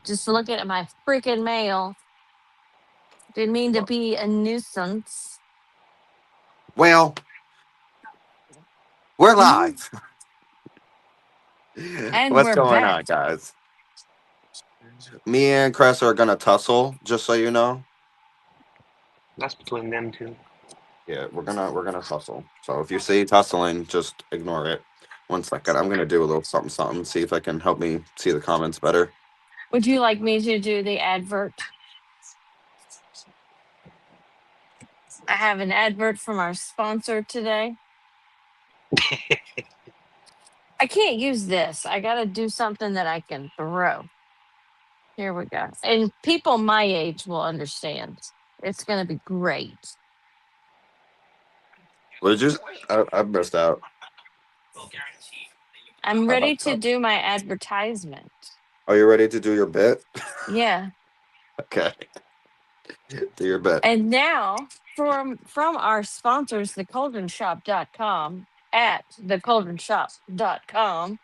Just looking at my freaking mail. Didn't mean to be a nuisance. Well, we're Mhm. live. And What's we're going on, back. guys? Me and Chris are gonna tussle, just so you know. That's between them two. Yeah, we're gonna tussle. So if you see tussling, just ignore it. 1 second, I'm gonna do a little something something. See if I can help me see the comments better. Would you like me to do the advert? I have an advert from our sponsor today. I can't use this. I got to do something that I can throw. Here we go. And people my age will understand. It's going to be great. What did you? I missed out. I'm How about ready to that? do my advertisement. Are you ready to do your bit? Yeah. Okay, do your bit. And now from our sponsors, TheCauldronShoppe.com at TheCauldronShoppe.com.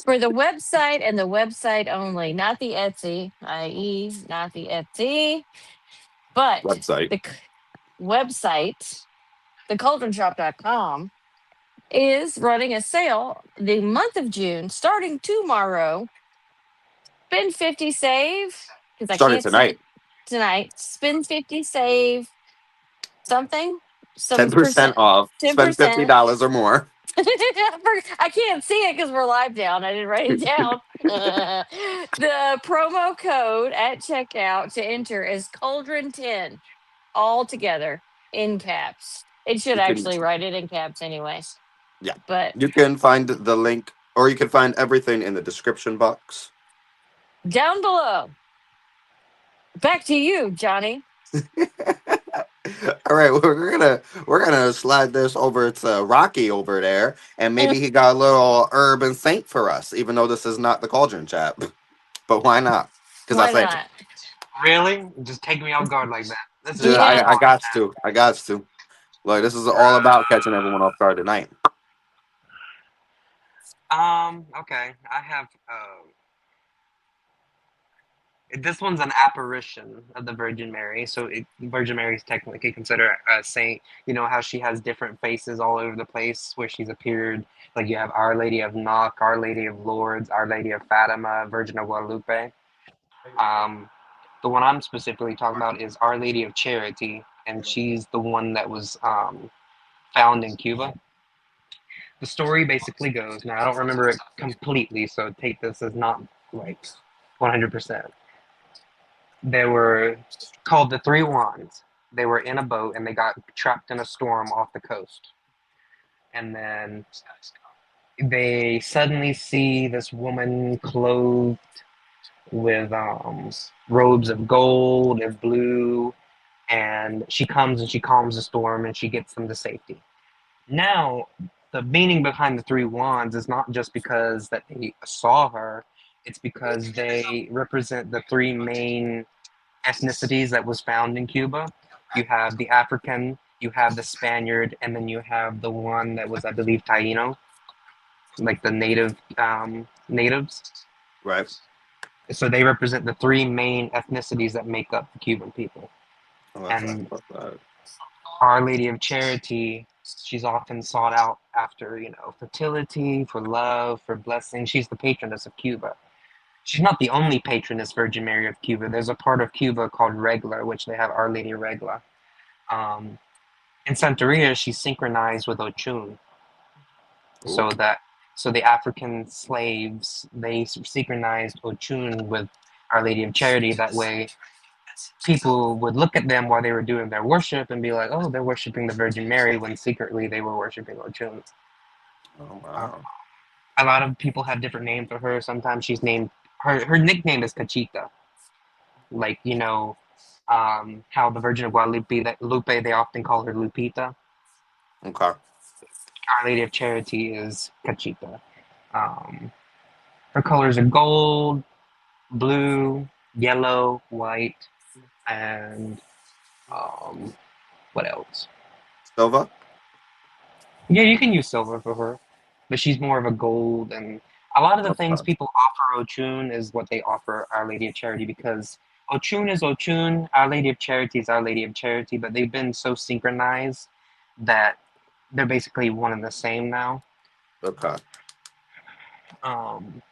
For the website and the website only, not the Etsy, i.e., not the Etsy, but Website. the website, thecauldronshop.com, is running a sale the month of June, starting tomorrow. Spend 50, save, because I Starting can't say tonight. it tonight. Spend 50, save something, ten some percent percent, off. Spend fifty 10%. dollars or more. I can't see it because we're live down. I didn't write it down. The promo code at checkout to enter is Cauldron10, all together in caps. It should You can, actually write it in caps anyway. yeah, But you can find the link, or you can find everything in the description box. down below, back to you, Johnny. All right, we're gonna slide this over to Rocky over there, and maybe he got a little herb and saint for us, even though this is not the Cauldron chat. But why not? Because I Why said, not? Really? Just take me off guard like that. This is dude, not the Yeah. I Cauldron got to, I got to. Like this is all about chat. catching everyone off guard tonight. Okay. I have. This one's an apparition of the Virgin Mary. So Virgin Mary is technically considered a saint. You know how she has different faces all over the place where she's appeared. Like you have Our Lady of Knock, Our Lady of Lourdes, Our Lady of Fatima, Virgin of Guadalupe. Um, the one I'm specifically talking about is Our Lady of Charity, and she's the one that was found in Cuba. The story basically goes. Now I don't remember it completely, so take this as not like 100%. They were called the Three Wands. They were in a boat and they got trapped in a storm off the coast. And then they suddenly see this woman clothed with robes of gold and blue, and she comes and she calms the storm and she gets them to safety. Now, the meaning behind the Three Wands is not just because that they saw her; it's because they represent the three main ethnicities that was found in Cuba. You have the African, you have the Spaniard, and then you have the one that was, I believe, Taino, like the natives. Right. So they represent the three main ethnicities that make up the Cuban people. Oh, that's right. And What's that? Our Lady of Charity, she's often sought out after, fertility, for love, for blessing. She's the patroness of Cuba. She's not the only patroness Virgin Mary of Cuba. There's a part of Cuba called Regla, which they have Our Lady Regla. Um, in Santeria, she's synchronized with Ochun, Ooh. so that the African slaves they synchronized Ochun with Our Lady of Charity. That way, people would look at them while they were doing their worship and be like, "Oh, they're worshiping the Virgin Mary," when secretly they were worshiping Ochun. Oh Uh, wow. a lot of people have different names for her. Sometimes she's named her nickname is Cachita, like how the Virgin of Guadalupe, that Lupe, they often call her Lupita. Okay. Our Lady of Charity is Cachita. Um, Her colors are gold, blue, yellow, white, and um, what else? Silva. Yeah, you can use silver for her, but she's more of a gold, and A lot of the things Okay. people offer Ochun is what they offer Our Lady of Charity because Ochun is Ochun, Our Lady of Charity is Our Lady of Charity, but they've been so synchronized that they're basically one and the same now. Okay. Um,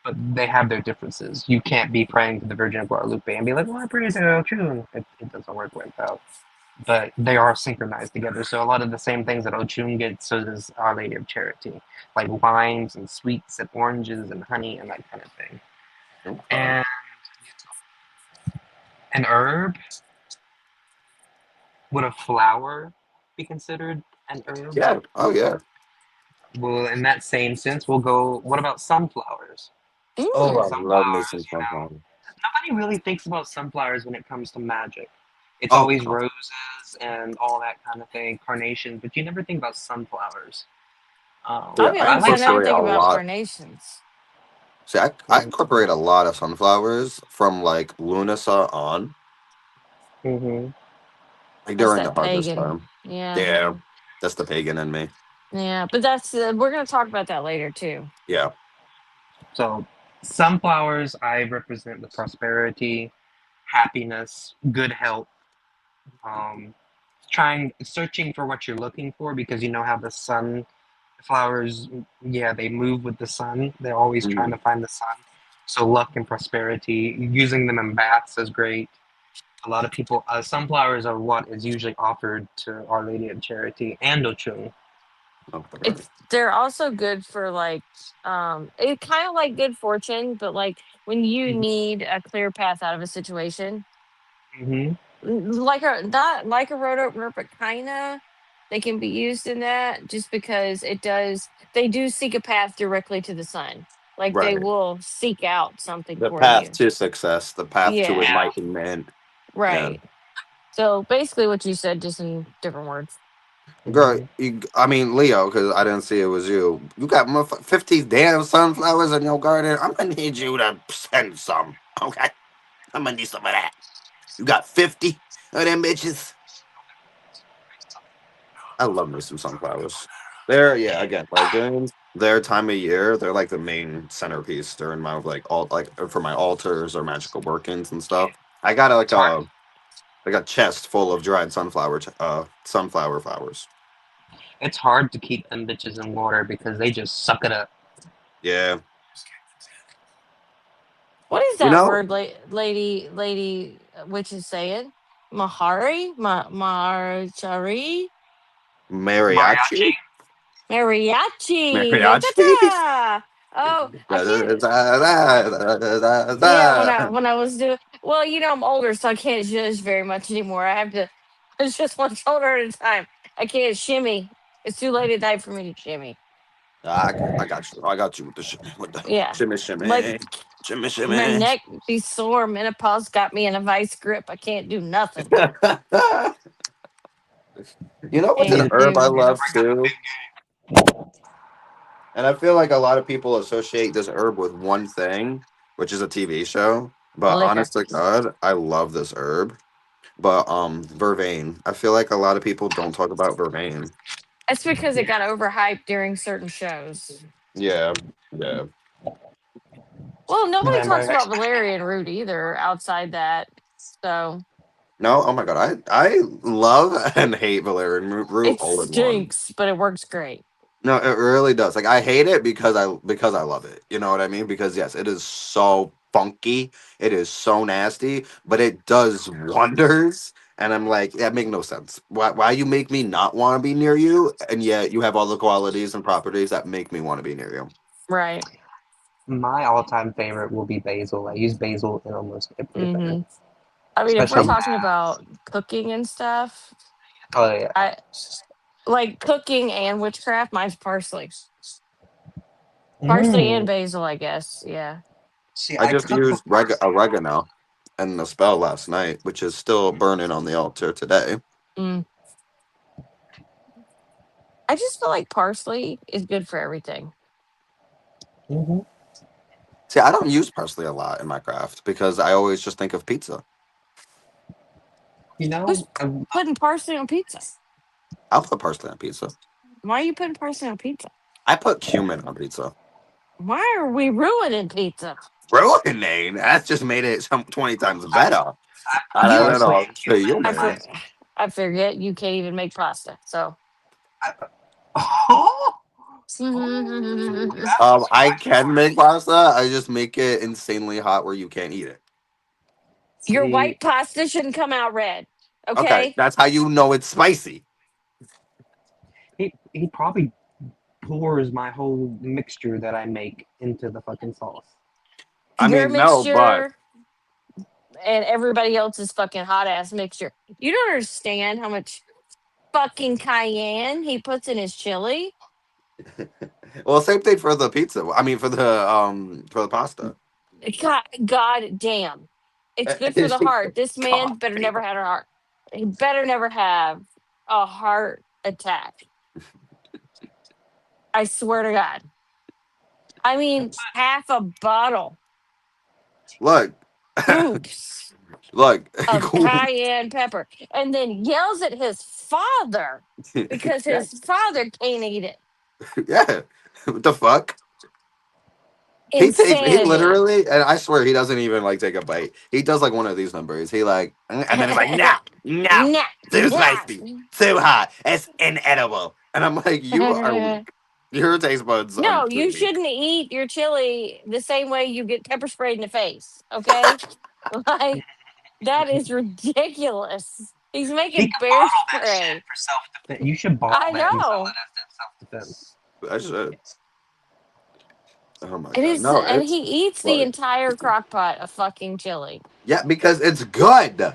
but they have their differences. You can't be praying to the Virgin of Guadalupe and be like, "Well, I pray to Ochun." It doesn't work like that. But they are synchronized together. So a lot of the same things that Ochun gets, so does Our Lady of Charity, like wines and sweets and oranges and honey and that kind of thing. Okay. And an herb, would a flower be considered an herb? Yeah. Oh yeah. Well, in that same sense, we'll go. What about sunflowers? Oh, I Mm. love me some Sunflowers, you know, sunflower. nobody really thinks about sunflowers when it comes to magic. It's Oh always no. roses and all that kind of thing, carnations, but you never think about sunflowers. I'll Yeah, be I I honest, I like never incorporate a think about sunflowers. lot. carnations. See, I incorporate a lot of sunflowers from like Lunasa on, Mm-hmm. like That's during the that harvest pagan. time. Yeah. Yeah, that's the pagan in me. Yeah. But that's, we're going to talk about that later too. Yeah. So, sunflowers, I represent the prosperity, happiness, good health. Um, searching for what you're looking for because you know how the sunflowers, yeah, they move with the sun. They're always trying Mhm. to find the sun. So, luck and prosperity, using them in baths is great. A lot of people, sunflowers are what is usually offered to Our Lady of Charity and Ochun. Okay. It's, they're also good for like, it's kind of like good fortune, but like when you need a clear path out of a situation, Mm-hmm. like a, not like a road opener, but kind of, they can be used in that just because it does, they do seek a path directly to the sun. Like they Right. will seek out something The for path you. to success, the path to Yeah, Yeah. enlightenment. Yeah. right. So basically what you said, just in different words. Girl, Mm-hmm. I mean Leo, because I didn't see it was you. You got 50 damn sunflowers in your garden. I'm gonna need you to send some. Okay, I'm gonna need some of that. You got 50 of them bitches. I love me some sunflowers. They're yeah, again, like during their time of year, they're like the main centerpiece during my like all like for my altars or magical workings and stuff. I got It's hard. like a chest full of dried sunflower flowers. It's hard to keep them bitches in water because they just suck it up. Yeah, What is you that know, word, lady, which is saying? Mahari? Mahari? Mariachi. mariachi, Mariachi. mariachi. Ta-ta! Oh, I Da, da, can't. da, da, da, da, da, Yeah, da. when I was doing, well, I'm older, so I can't judge very much anymore. I have to. It's just one shoulder at a time. I can't shimmy. It's too late at night for me to shimmy. I got you. I got you with with the Yeah, shimmy, like shimmy, shimmy, my shimmy. neck be sore. Menopause got me in a vice grip. I can't do nothing. You know what's Can't an Need to herb I do. love too? And I feel like a lot of people associate this herb with one thing, which is a TV show. But Liquor. honest to God, I love this herb. But vervain. I feel like a lot of people don't talk about vervain. That's because it Yeah. got overhyped during certain shows. Yeah, yeah. Well, nobody talks Remember, about valerian root either outside that. So No, oh my God, I love and hate valerian root it all in one. stinks, but it works great. No, it really does. Like I hate it because I love it. You know what I mean? Because yes, it is so funky. It is so nasty, but it does wonders. And I'm like, that make no sense. Why you make me not want to be near you, and yet you have all the qualities and properties that make me want to be near you. Right. my all-time favorite will be basil. I use basil in almost everything, Hmm. I mean, if we're especially Um, talking about cooking and stuff, oh yeah. I like cooking and witchcraft. Mine's parsley, parsley and Mm. basil. I guess. Yeah. See, I I just cook with used parsley. oregano and the spell last night, which is still burning on the altar today. Mm. I just feel like parsley is good for everything. Hmm. See, I don't use parsley a lot in my craft because I always just think of pizza. You Who's know, putting parsley on pizza? I'll put parsley on pizza. Why are you putting parsley on pizza? I put cumin on pizza. Why are we ruining pizza? Ruining. That's just made it 20 times better. I I'm You, don't partially know. To Cuban. you, I man. for, I forget you can't even make pasta. So, I, oh, that's I spicy. can make pasta. I just make it insanely hot where you can't eat it. your See, white pasta shouldn't come out red. Okay, Okay, that's how you know it's spicy. he probably pours my whole mixture that I make into the fucking sauce. I your mean, no, but mixture and everybody else's fucking hot ass mixture. You don't understand how much fucking cayenne he puts in his chili. well, same thing for the pizza. I mean, for the pasta. God damn. It's good for the heart. This man God better damn. never have a heart. He better never have a heart attack. I swear to God. I mean, half a bottle, Look, oops, look. of cayenne pepper, and then yells at his father because yeah, his father can't eat it. yeah. What the fuck? He Insanity. literally, and I swear he doesn't even like take a bite. He does like one of these numbers. He like, and then he's like, no, no, Nah, too nah. spicy, too hot, it's inedible. And I'm like, you are weak. Your taste buds are No, too you weak. shouldn't eat your chili the same way you get pepper sprayed in the face. Okay, like that is ridiculous. He's He making can bear bottle that shit spray. for self defense. You should bottle I that and sell know it as self defense. I should. Oh my it god, is, no, and it's he eats the like, entire crock pot of fucking chili. yeah, because it's good.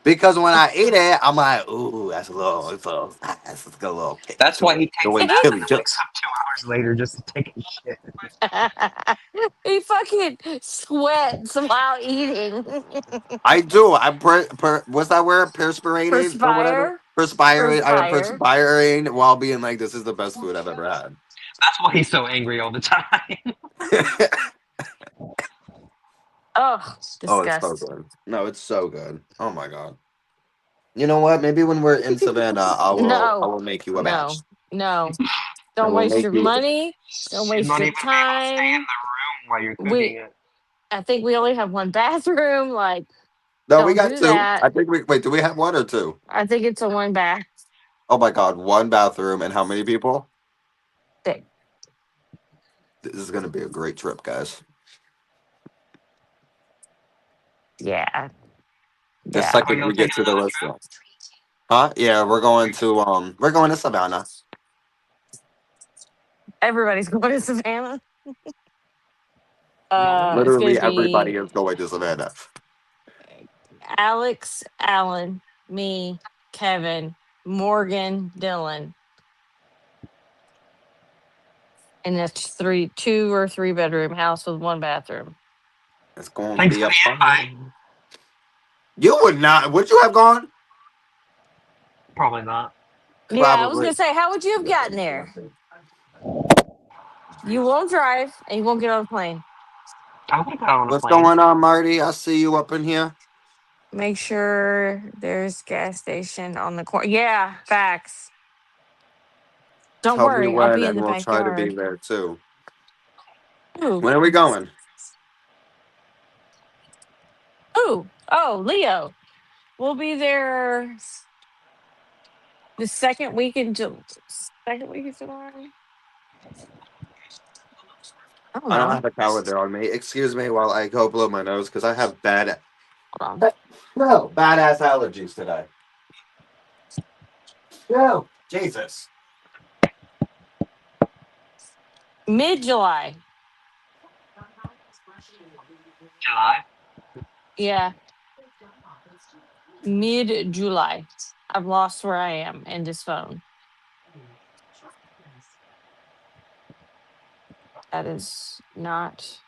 Because when I eat it, I'm like, ooh, that's got a little kick That's to why it. he The takes a way nap and chili then chili. wakes up 2 hours later just to take a shit. He fucking sweats while eating. I do. What's that word? Perspirating or whatever. Perspire, Perspiring. I am perspire. perspiring while being like, this is the best food I've ever had. That's why he's so angry all the time. Oh, Oh, it's so disgust. good. No, it's so good. Oh my god. You know what? Maybe when we're in Savannah, I No, will make you a batch. no, no. I Don't will waste make your you. money. Don't Should waste not your even be able to stay in time. the room while you're cooking We, it. I think we only have one bathroom. Like, No, we don't got do two. that. I think we wait. Do we have one or two? I think it's a one bath Oh my god, one bathroom and how many people? thing. This is gonna be a great trip, guys. Yeah, The yeah. Oh, second y'all we get taking to the another trip? restaurant. Huh? Yeah, we're going to Savannah. Everybody's going to Savannah. No, we're It's not. gonna Literally everybody be is going to Savannah. Alex, Alan, me, Kevin, Morgan, Dylan, and it's two or three bedroom house with one bathroom. It's going to Thanks be for a the invite. fun. You would not. Would you have gone? Probably not. Yeah, I was Probably. gonna say, how would you have gotten there? You won't drive and you won't get on a plane. I would have got on a What's plane. going on, Marty? I see you up in here. Make sure there's gas station on the corner. Yeah, facts. Don't Tell me worry, I'll when, be in and the we'll try to be backyard. there too. Ooh, When are we going? oh, Leo. We'll be there the second week in July. I don't I don't know. have a calendar on me. Excuse me while I go blow my nose because I have Hold on. no, badass allergies today. No, Jesus. Mid July. July. Yeah, mid July. I've lost where I am in this phone. That is not.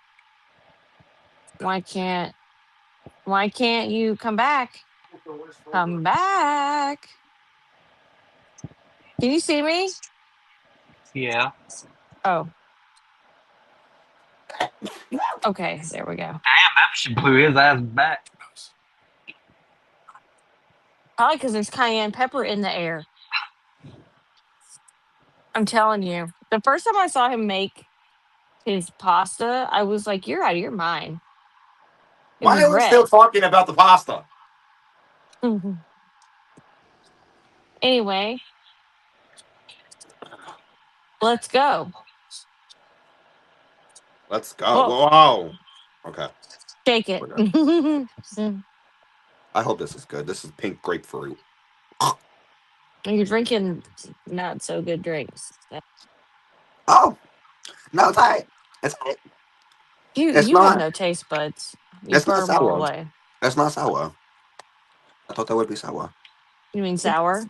Why can't you come back? Come back. Can you see me? Yeah. Oh, okay. There we go. Damn, that shit blew his ass back. Probably because there's cayenne pepper in the air. I'm telling you. The first time I saw him make his pasta, I was like, "You're out of your mind." It Why was are we still red. talking about the pasta? Anyway, let's go. Let's go. Well, Whoa. Okay. shake it. We're good. I hope this is good. This is pink grapefruit. You're drinking not so good drinks. Oh, no, it's all right. It's all right. You It's you have not. no taste buds. You It's not burn them all sour. away. It's not sour. I thought that would be sour. You mean sour?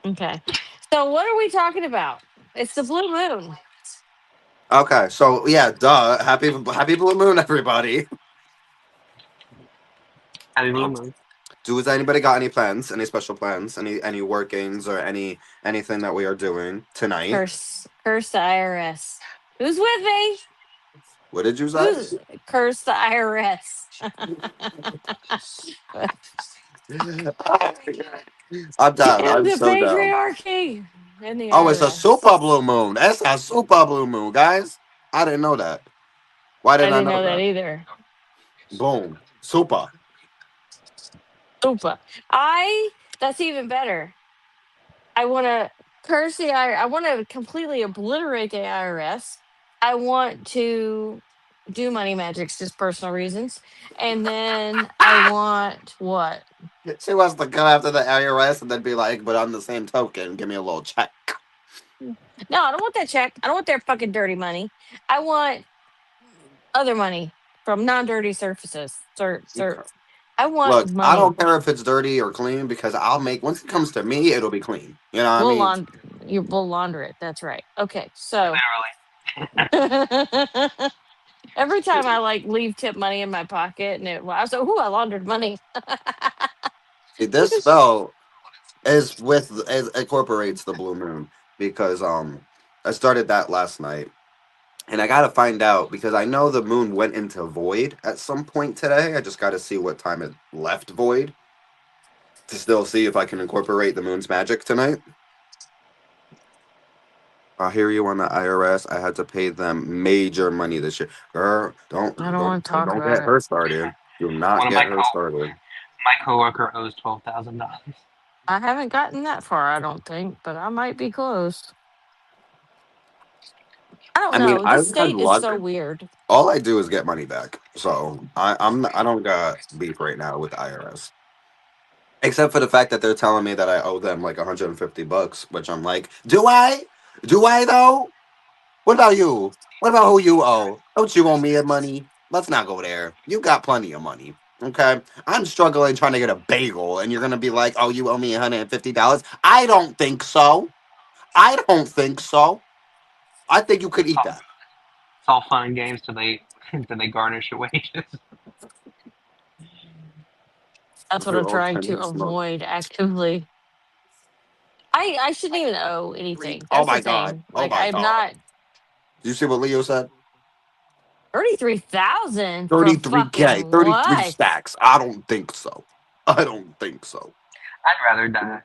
Okay. So what are we talking about? It's the blue moon. Okay, so yeah, duh. Happy Blue Moon, everybody. Happy Blue Moon. Has anybody got any plans? Any special plans? Any workings or anything that we are doing tonight? Curse the IRS. Who's with me? What did you say? Who's curse the IRS? I'm done. I'm The so done. patriarchy and the Oh, it's a IRS. super blue moon. That's a super blue moon, guys. I didn't know that. Why I didn't I didn't know know that that? either. Boom. Super. Super. I that's even better. I want to curse the IRS. I want to completely obliterate the IRS. I want to do money magics, just personal reasons. And then I want what? She wants to go after the IRS and then be like, but on the same token, give me a little check. No, I don't want that check. I don't want their fucking dirty money. I want other money from non-dirty surfaces. I want Look, I money. don't care if it's dirty or clean because I'll make once it comes to me, it'll be clean. You know what I We'll mean? launder we'll launder it. That's right. Okay, so Literally. every time I like leave tip money in my pocket, and I was like, "Ooh, I laundered money." See, this spell is incorporates the blue moon because I started that last night and I gotta find out because I know the moon went into void at some point today. I just gotta see what time it left void to still see if I can incorporate the moon's magic tonight. I hear you on the IRS. I had to pay them major money this year. Girl, don't I don't don't want to talk don't about get it. her started. Do not One of get her started. my coworker owes $12,000. I haven't gotten that far, I don't think, but I might be close. I don't I mean, know. This I've had state is luck. so weird. All I do is get money back. So I don't got beef right now with the IRS. Except for the fact that they're telling me that I owe them like $150, which I'm like, do I? Do I though? What about you? What about who you owe? Don't you owe me money? Let's not go there. You got plenty of money. Okay. I'm struggling trying to get a bagel, and you're gonna be like, oh, you owe me $150? I don't think so. I don't think so. I think you could eat that. It's all fun and games till they till they garnish your wages. That's what They're I'm all trying trying to to smoke. avoid actively. I shouldn't even owe anything. Oh That's the my god. thing. Oh Like my I'm god. not Did you see what Leo said? 33,000 for 33K, fucking 33 what? stacks. I don't think so. I don't think so. I'd rather die.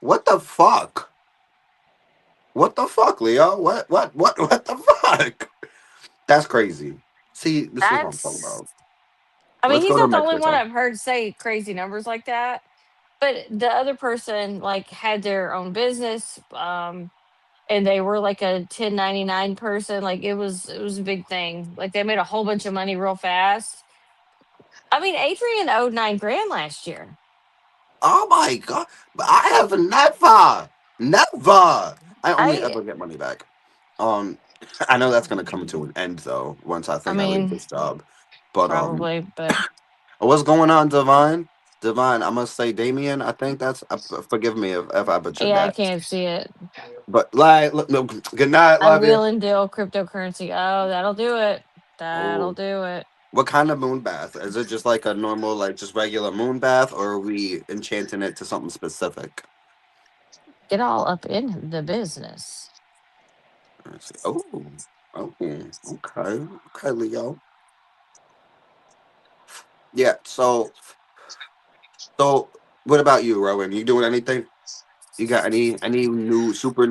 What the fuck? What the fuck, Leo? What the fuck? That's crazy. See, this is what I'm talking That's about. I mean, Let's he's go to not the only one Mexico. I've heard say crazy numbers like that. But the other person like had their own business, and they were like a 1099 person. Like it was a big thing. Like they made a whole bunch of money real fast. I mean, Adrian owed 9 grand last year. Oh my god. But I have never. I only I ever get money back. Um I know that's gonna come to an end though, once I I think I leave mean, this job. But probably, but what's going on, Divine? Divine, I must say Damien, I think that's forgive me if I butchered yeah, I that. can't see it. But like look, no, good night, I love you. wheel and deal cryptocurrency. Oh, that'll do it. That'll Oh. do it. What kind of moon bath? Is it just like a normal, like just regular moon bath, or are we enchanting it to something specific? Get all up in the business. Let's see. Oh, okay, okay, Leo. Yeah. So, what about you, Rowan? You doing anything? You got any new super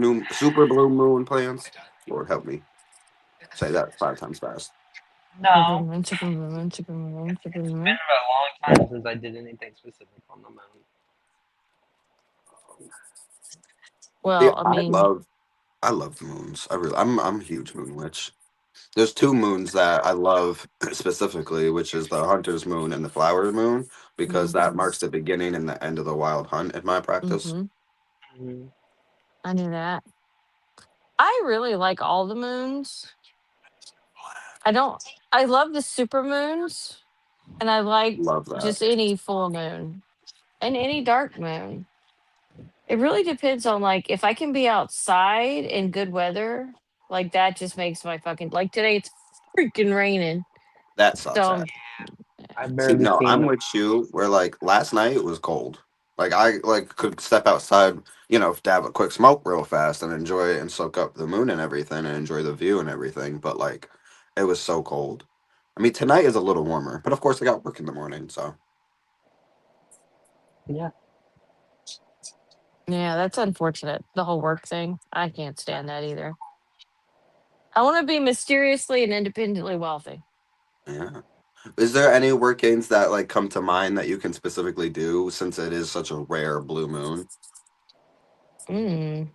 blue moon plans? Lord help me say that 5 times fast. No, Supermoon, supermoon, supermoon, it's been supermoon. a long time since I did anything specific on the moon. Yeah, Well, I I mean, love I love moons. I'm a huge moon witch. There's two moons that I love specifically, which is the hunter's moon and the flower moon, because that mm-hmm, marks the beginning and the end of the wild hunt in my practice. mm-hmm, Mhm. I knew that. I really like all the moons. I don't. I love the super moons, and I like Love that. just any full moon and any dark moon. It really depends on like if I can be outside in good weather, like that just makes my fucking like today it's freaking raining. That sucks. So I See, barely no, seen I'm the with you. Where like last night it was cold. Like I like could step outside, to have a quick smoke real fast and enjoy it and soak up the moon and everything and enjoy the view and everything. But like, it was so cold. I mean, tonight is a little warmer, but of course I got work in the morning, so moon. Yeah. yeah, that's unfortunate. The whole work thing. I can't stand that either. I want to be mysteriously and independently wealthy. yeah. Is there any workings that like come to mind that you can specifically do since it is such a rare blue moon? Mm.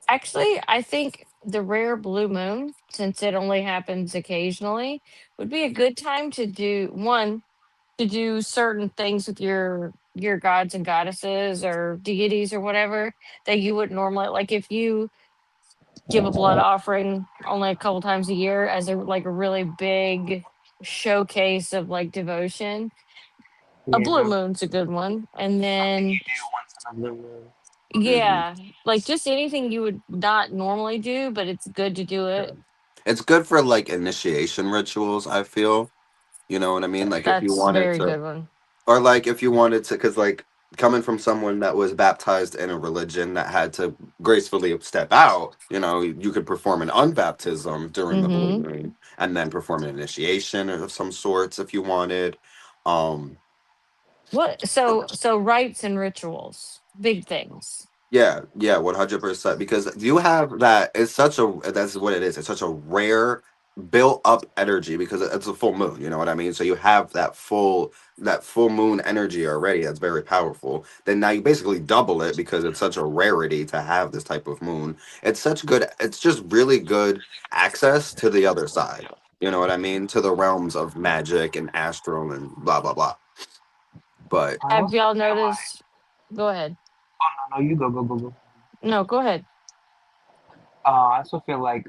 Actually, I think the rare blue moon, since it only happens occasionally, would be a good time to do one to do certain things with your gods and goddesses or deities or whatever that you would normally like if you give a blood offering only a couple times a year as a like a really big showcase of like devotion. A Yeah. blue Something moon's a good one. And then you do once in a blue moon. Hmm. yeah, like just anything you would not normally do, but it's good to do it. It's good for like initiation rituals, I feel. You know what I mean? Like if you That's wanted very to, good one. or like if you wanted to, because like coming from someone that was baptized in a religion that had to gracefully step out, you could perform an unbaptism during the blue Mm-hmm. moon and then perform an initiation of some sorts if you wanted. Um, What so rites and rituals, big things. Yeah, yeah, 100%. Because you have that. It's such a. That's what it is. It's such a rare built up energy because it's a full moon. You know what I mean? So you have that full moon energy already. That's very powerful. Then now you basically double it because it's such a rarity to have this type of moon. It's such good. It's just really good access to the other side. You know what I mean? To the realms of magic and astral and blah blah blah. But I Have also y'all feel noticed? Go ahead. like, oh no, no, you go. No, go ahead. I also feel like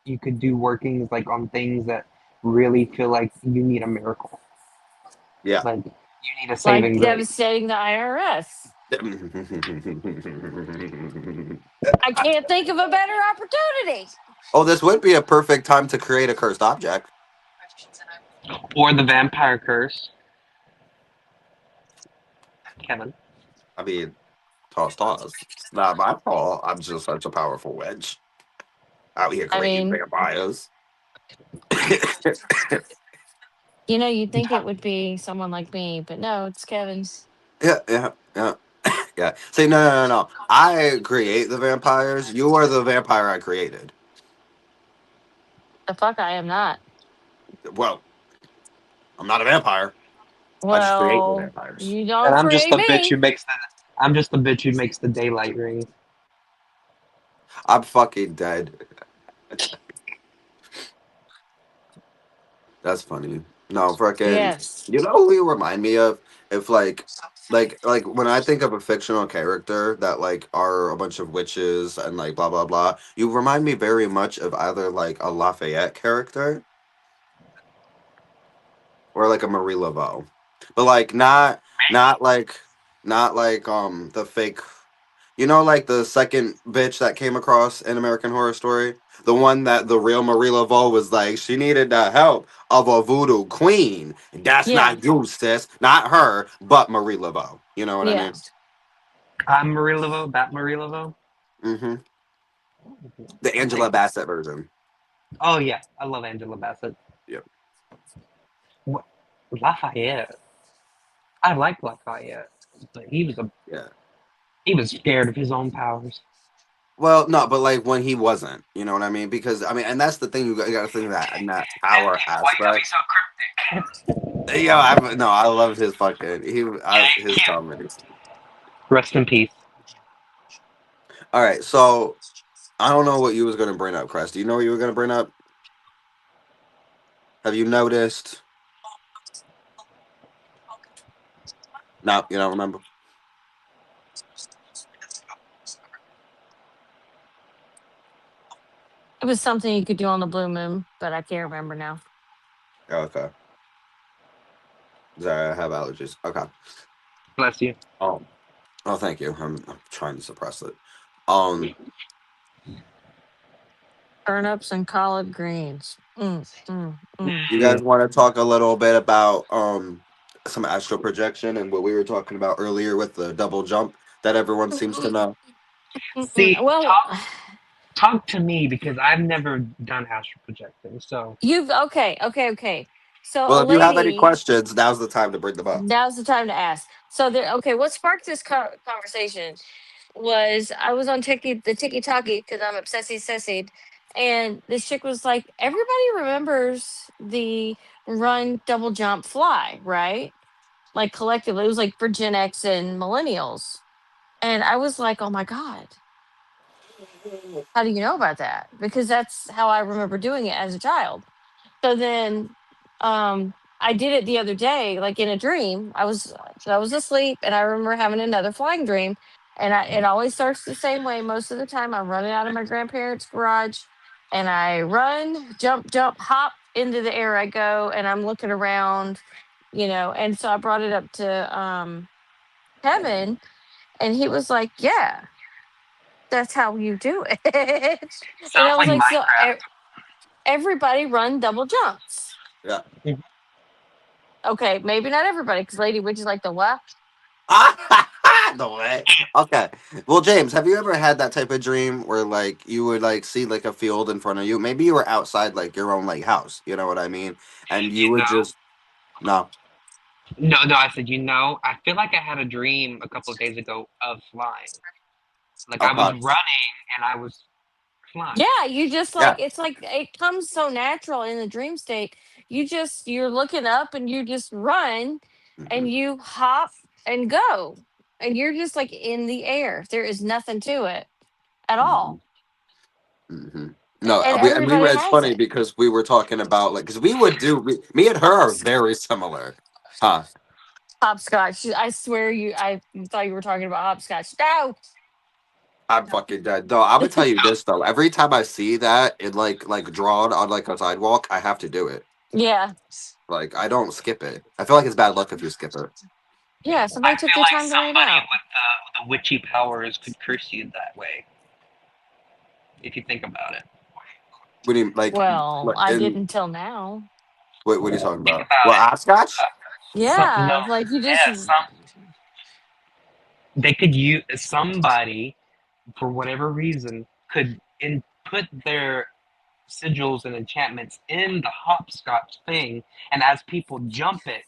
you could do workings like on things that really feel like you need a miracle. yeah. Like you need a Like saving grace. devastating the IRS. I can't think of a better opportunity. Oh, this would be a perfect time to create a cursed object. Or the vampire curse, Kevin. I mean, toss. It's not my fault. I'm just such a powerful witch out here I creating mean, vampires. you'd think it would be someone like me, but no, it's Kevin. Yeah, yeah, yeah, yeah. Say no, no, no, no. I create the vampires. You are the vampire I created. The fuck I am not. Well, I'm not a vampire. I just create the Well, vampires. you And don't I'm just create the bitch me. who makes the. I'm just the bitch who makes the daylight rings. I'm fucking dead. That's funny. No, fucking. Yes. You know who you remind me of? If like when I think of a fictional character that like are a bunch of witches and like blah blah blah, you remind me very much of either like a Lafayette character or like a Marie Laveau, but like not like the fake. Like the second bitch that came across in American Horror Story? The one that the real Marie Laveau was like, she needed the help of a voodoo queen. That's Yeah. not you, sis. Not her, but Marie Laveau. You know what I Yeah. mean? I'm Marie Laveau. That Marie Laveau. Hmm. The I'll take Angela that. Bassett version. Oh yeah, I love Angela Bassett. Yep. What? Lafayette. I like Lafayette, but he was a Yeah. He was scared of his own powers. Well, no, but like when he wasn't, you know what I mean? Because I mean, and that's the thing, you got to think of that in that Then power people, why you gotta aspect. be so cryptic? Yeah, I no, I love his fucking his Yeah. comedies. Rest in peace. All right, so I don't know what you was gonna bring up, Crest. Do you know what you were gonna bring up? Have you noticed? No, you don't remember. It was something you could do on the blue moon, but I can't remember now. Oh, okay, sorry, I have allergies. Okay. Bless you. Oh, oh, thank you. I'm trying to suppress it. Um, Turnips and collard greens. you Mm. guys want to talk a little bit about some astral projection and what we were talking about earlier with the double jump that everyone seems to know? See, Well, talk to me because I've never done astral projecting. So you've okay. So Well, a if you have any lady, questions, now's the time to bring them up. now's the time to ask. So there, okay, what sparked this conversation was I was on the Tiki Talkie because I'm obsessy sessy, and this chick was like, everybody remembers the run, double jump, fly, right? Like collectively, it was like for Gen X and millennials, and I was like, oh my god, how do you know about that? Because that's how I remember doing it as a child. So then I did it the other day, like in a dream. I was asleep and I remember having another flying dream. And it always starts the same way. Most of the time I'm running out of my grandparents' garage and I run, jump, hop into the air I go, and I'm looking around, and so I brought it up to Kevin, and he was like, yeah, that's how you do it. And sounds I was like like, so Minecraft. everybody run double jumps. Yeah. Okay, maybe not everybody, because Lady Witch is like the what? No way. Okay. Well, James, have you ever had that type of dream where like you would like see like a field in front of you? Maybe you were outside like your own like house, you know what I mean? And you You would know, just no. no. I said, I feel like I had a dream a couple of days ago of flying. Like I was Okay. running and I was flying. Yeah, you just Yeah. it's like it comes so natural in the dream state. You're looking up and you just run Hmm. and you hop and go. And you're just like in the air. There is nothing to it at Hmm. all. Hmm. No, And we were. everybody It's has funny it. because we were talking about like because me and her are very similar, huh? Hopscotch. I swear I thought you were talking about hopscotch. No. I'm fucking dead. Though I'm gonna tell you this though. Every time I see that in like drawn on like a sidewalk, I have to do it. Yeah. Like I don't skip it. I feel like it's bad luck if you skip it. Yeah. I Somebody took feel their like time to write it somebody out. with the witchy powers could curse you that way if you think about it. What do you like? Well, What I in didn't till now. what are you talking Think about? about Well, it. hopscotch. No, Yeah. Like you just yeah, they could use somebody for whatever reason could input their sigils and enchantments in the hopscotch thing, and as people jump it,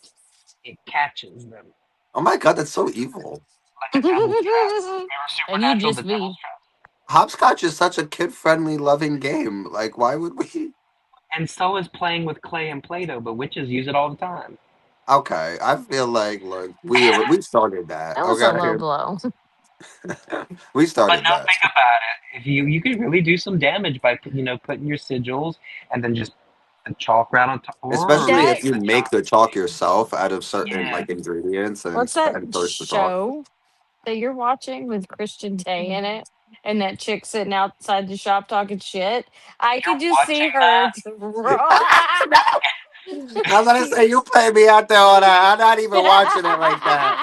it catches them Oh my god, that's so evil. like a devil trap. Remember and you Supernatural, the just devil's be. trap? Hopscotch is such a kid-friendly, loving game. Like, why would we? And so is playing with clay and Play-Doh, but witches use it all the time. Okay, I feel like look, we started that. That was a low Okay, blow. we But started now that. think about it. If you could really do some damage by putting your sigils and then just the chalk right on top, or Especially That if maybe you the make chalk. the chalk yourself out of certain Yeah. like ingredients what's that and first the chalk. show that you're watching with Christian Day in it? And that chick sitting outside the shop talking shit. I could You're just see watching her. that. I'm gonna say you play me out there on that. I'm not even watching it like that.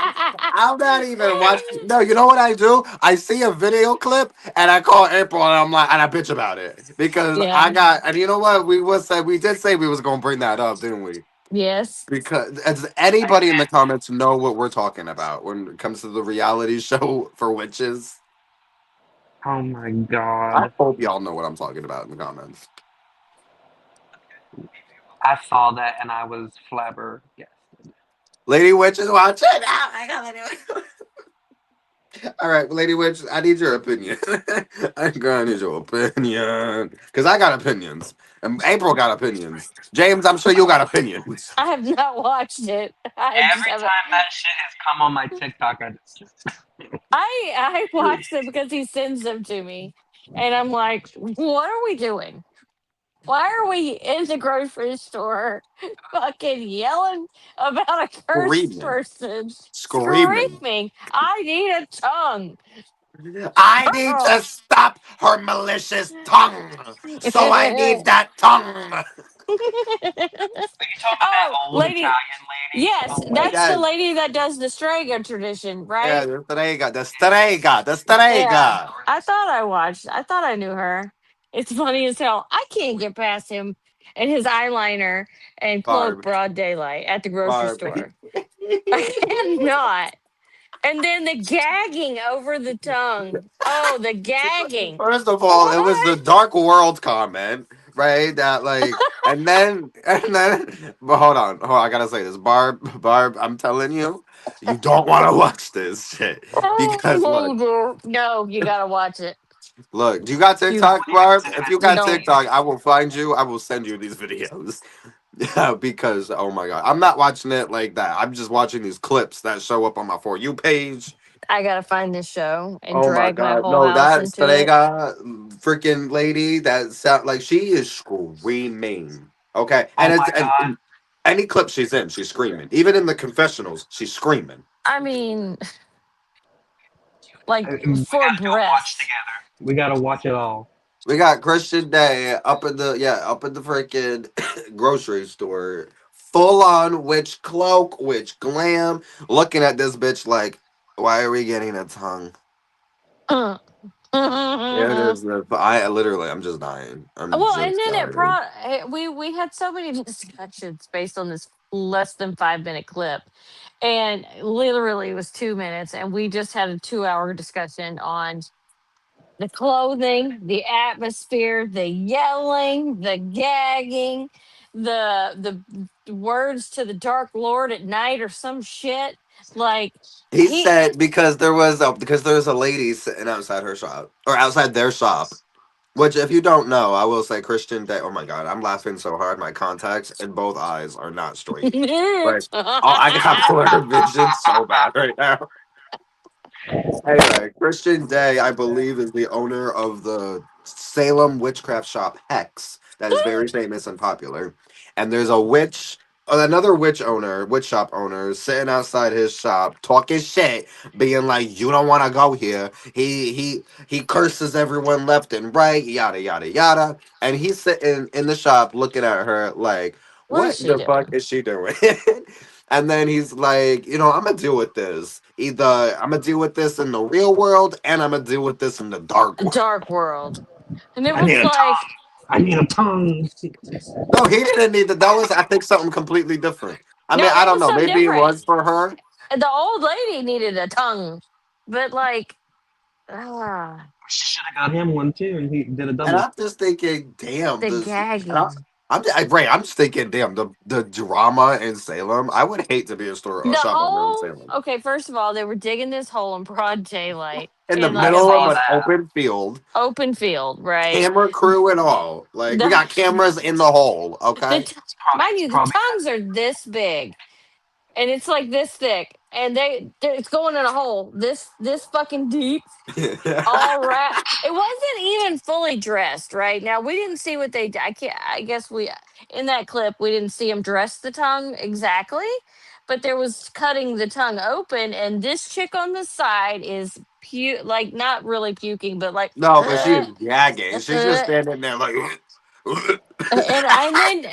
I'm not even watching. No, you know what I do? I see a video clip and I call April and I'm like, and I bitch about it because Yeah. I got. And you know what? We did say we was gonna bring that up, didn't we? Yes. Because does anybody in the comments know what we're talking about when it comes to the reality show for witches? Oh my I god. hope y'all know what I'm talking about in the comments. I saw that and I was flabbergasted. Lady Witches watching. Oh my god. All right, Lady Witch, I need your opinion. I need your opinion because I got opinions, and April got opinions. James, I'm sure you got opinions. I have not watched it. I just Every haven't. time that shit has come on my TikTok, I watch them because he sends them to me, and I'm like, what are we doing? Why are we in the grocery store fucking yelling about a cursed Screaming, person screaming. screaming? I need a tongue. I need to stop her malicious tongue. So I need that tongue. are you talking about that Oh, old lady. Italian lady? Yes, Oh my that's the Yeah, lady that does the Strega tradition, yeah, right? the strega, the strega, the Yeah. strega. I thought I knew her. It's funny as hell. I can't get past him and his eyeliner and cloak Barb, broad daylight at the grocery Barb. store. I cannot. And then the gagging over the tongue. Oh, the gagging. First of all, it was the What? Dark World comment, right? That like, and then, but hold on, I gotta say this, Barb. I'm telling you, you don't want to watch this shit Oh, because no, look, you do. No, you gotta watch it. look. Do you got You TikTok, Barb? If you got no. TikTok, I will find you. I will send you these videos. Yeah, because oh my god, I'm not watching it like that. I'm just watching these clips that show up on my For You page. I gotta find this show and Oh my drag my god, whole no, house that into it. Strega freaking lady that sound like she is screaming. Okay, oh and it's my god! and any clip she's in, she's screaming. Even in the confessionals, she's screaming. I mean, like We gotta do for a watch breath. together. We gotta watch it all. We got Christian Day up in the freaking grocery store, full on witch cloak, witch glam, looking at this bitch like, why are we getting a tongue? It Well, is. I literally, I'm just dying. I'm and just then dying. we had so many discussions based on this less than 5 minute clip, and literally it was 2 minutes, and we just had a 2 hour discussion on the clothing, the atmosphere, the yelling, the gagging, the words to the Dark Lord at night or some shit. Like He he said because there was a lady sitting outside her shop or outside their shop. Which, if you don't know, I will say Christian Day. Oh my god, I'm laughing so hard. My contacts in both eyes are not straight. Like, oh, I got blurred vision so bad right now. Anyway, Christian Day, I believe, is the owner of the Salem witchcraft shop Hex, that is very famous and popular. And there's a another witch shop owner, sitting outside his shop talking shit, being like, "You don't want to go here." He curses everyone left and right, yada yada yada. And he's sitting in the shop looking at her like, what is "What she the fuck doing? is she doing?" And then he's like, I'm gonna deal with this. Either I'm gonna deal with this in the real world, and I'm gonna deal with this in the dark world. Dark World. And it I need was a like tongue. I need a tongue. No, he didn't need that. That was, I think, something completely different. I mean, no, I that don't was know. something Maybe it different. was for her. The old lady needed a tongue, but like ah, She should have got him one too, and he did a And double. I'm just thinking, damn, the this. And gagging. I'm just thinking, damn, the drama in Salem. I would hate to be a The shop owner in hole. Salem. Okay, first of all, they were digging this hole in broad daylight In the in like I a middle of saw an base that. open field, open field, right? camera crew and all. Like, we The got cameras in the hole, the okay? t- mind It's you, the probably tongues are this big and it's like this thick, and it's going in a hole this fucking deep. All right, it wasn't even fully dressed. Right now, we didn't see what they. I can't. I guess we in that clip we didn't see him dress the tongue exactly, but there was cutting the tongue open, and this chick on the side is like not really puking, but like, No, but she's and gagging. She's just standing there like. and then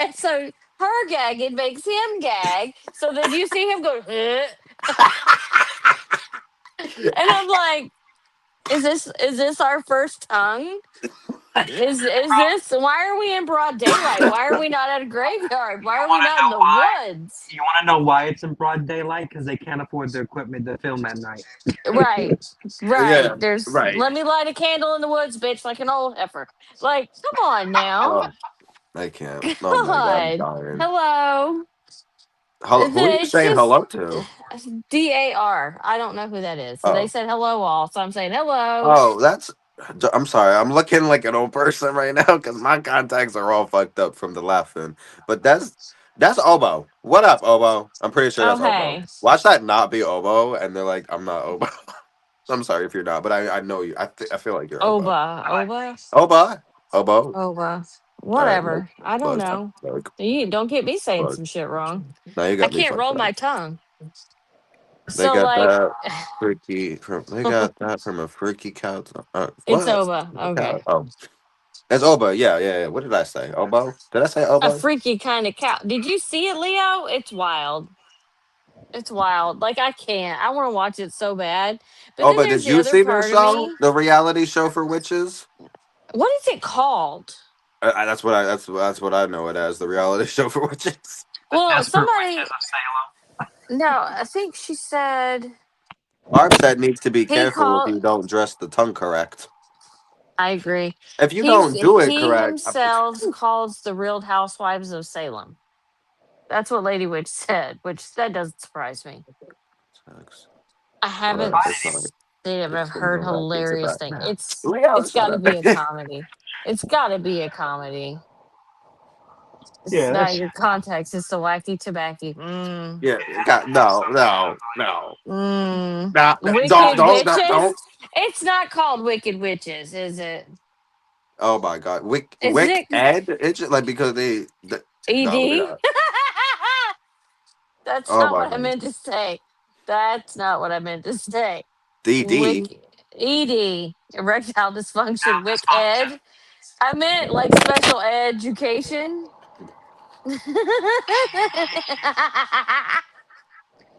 and so her gagging makes him gag. So then you see him go, and I'm like, is this our first tongue? Is this why are we in broad daylight? Why are we not at a graveyard? you Why are we want to not in know the why? woods? You want to know why it's in broad daylight? Because they can't afford the equipment to film at night. Right. Yeah, Right. There's right. let me light a candle in the woods, bitch, like an old heifer. Like, come on now. Oh, I can't. Oh my god, I'm God. dying. Hello. Hello, who are you It's saying just hello to? DAR. I don't know who that is. So they Oh, said hello all. So I'm saying hello. oh, that's. I'm sorry. I'm looking like an old person right now because my contacts are all fucked up from the laughing. But that's Obo. What up, Obo? I'm pretty sure Oh, that's Obo. hey. Watch that not be Obo, and they're like, I'm not Obo. I'm sorry if you're not, but I know you. I feel like you're Obo. Oba. Oba. Obo, Obo. Oba. All right, look, Whatever. I don't look, know. look, You don't get me saying look. some shit wrong. Now you I got me can't fucked roll up. my tongue. They So got like that freaky from. They got that from a freaky cow. it's What? Oba. A cow? Okay. Oh, it's Obo. Yeah, yeah, yeah. What did I say? Obo? Did I say A Obo? freaky kind of cow. Did you see it, Leo? It's wild. It's wild. Like I can't. I want to watch it so bad. But Oh, then but there's did the you other see the part of show, me. the reality show for witches? What is it called? That's what I. That's what I know it as, the reality show for witches. The Well, Desperate Witches somebody of Salem. no, I think she said Barb said needs to be he careful if called you don't dress the tongue correct. I agree. If you don't do it He correct, himself calls the Real Housewives of Salem. That's what Lady Witch said, which that doesn't surprise me. I all right, haven't it's not. seen it, but I've It's gonna heard go back into hilarious that. thing. Leo, It's got shut to up. be a comedy. It's got to be a comedy. It's Yeah, not that's your context. It's the wacky tobacco. Mm. Yeah, so no, good. no, Like, no. Mm. Nah, Wicked don't. Witches. It's not called Wicked Witches, is it? Oh my God, Is Wick it Ed. It's just like because no, we're ED? not. That's Oh not my what I God, meant to say. That's not what I meant to say. DD. Wick ED, erectile dysfunction. yeah, Wick Ed. I meant like special education.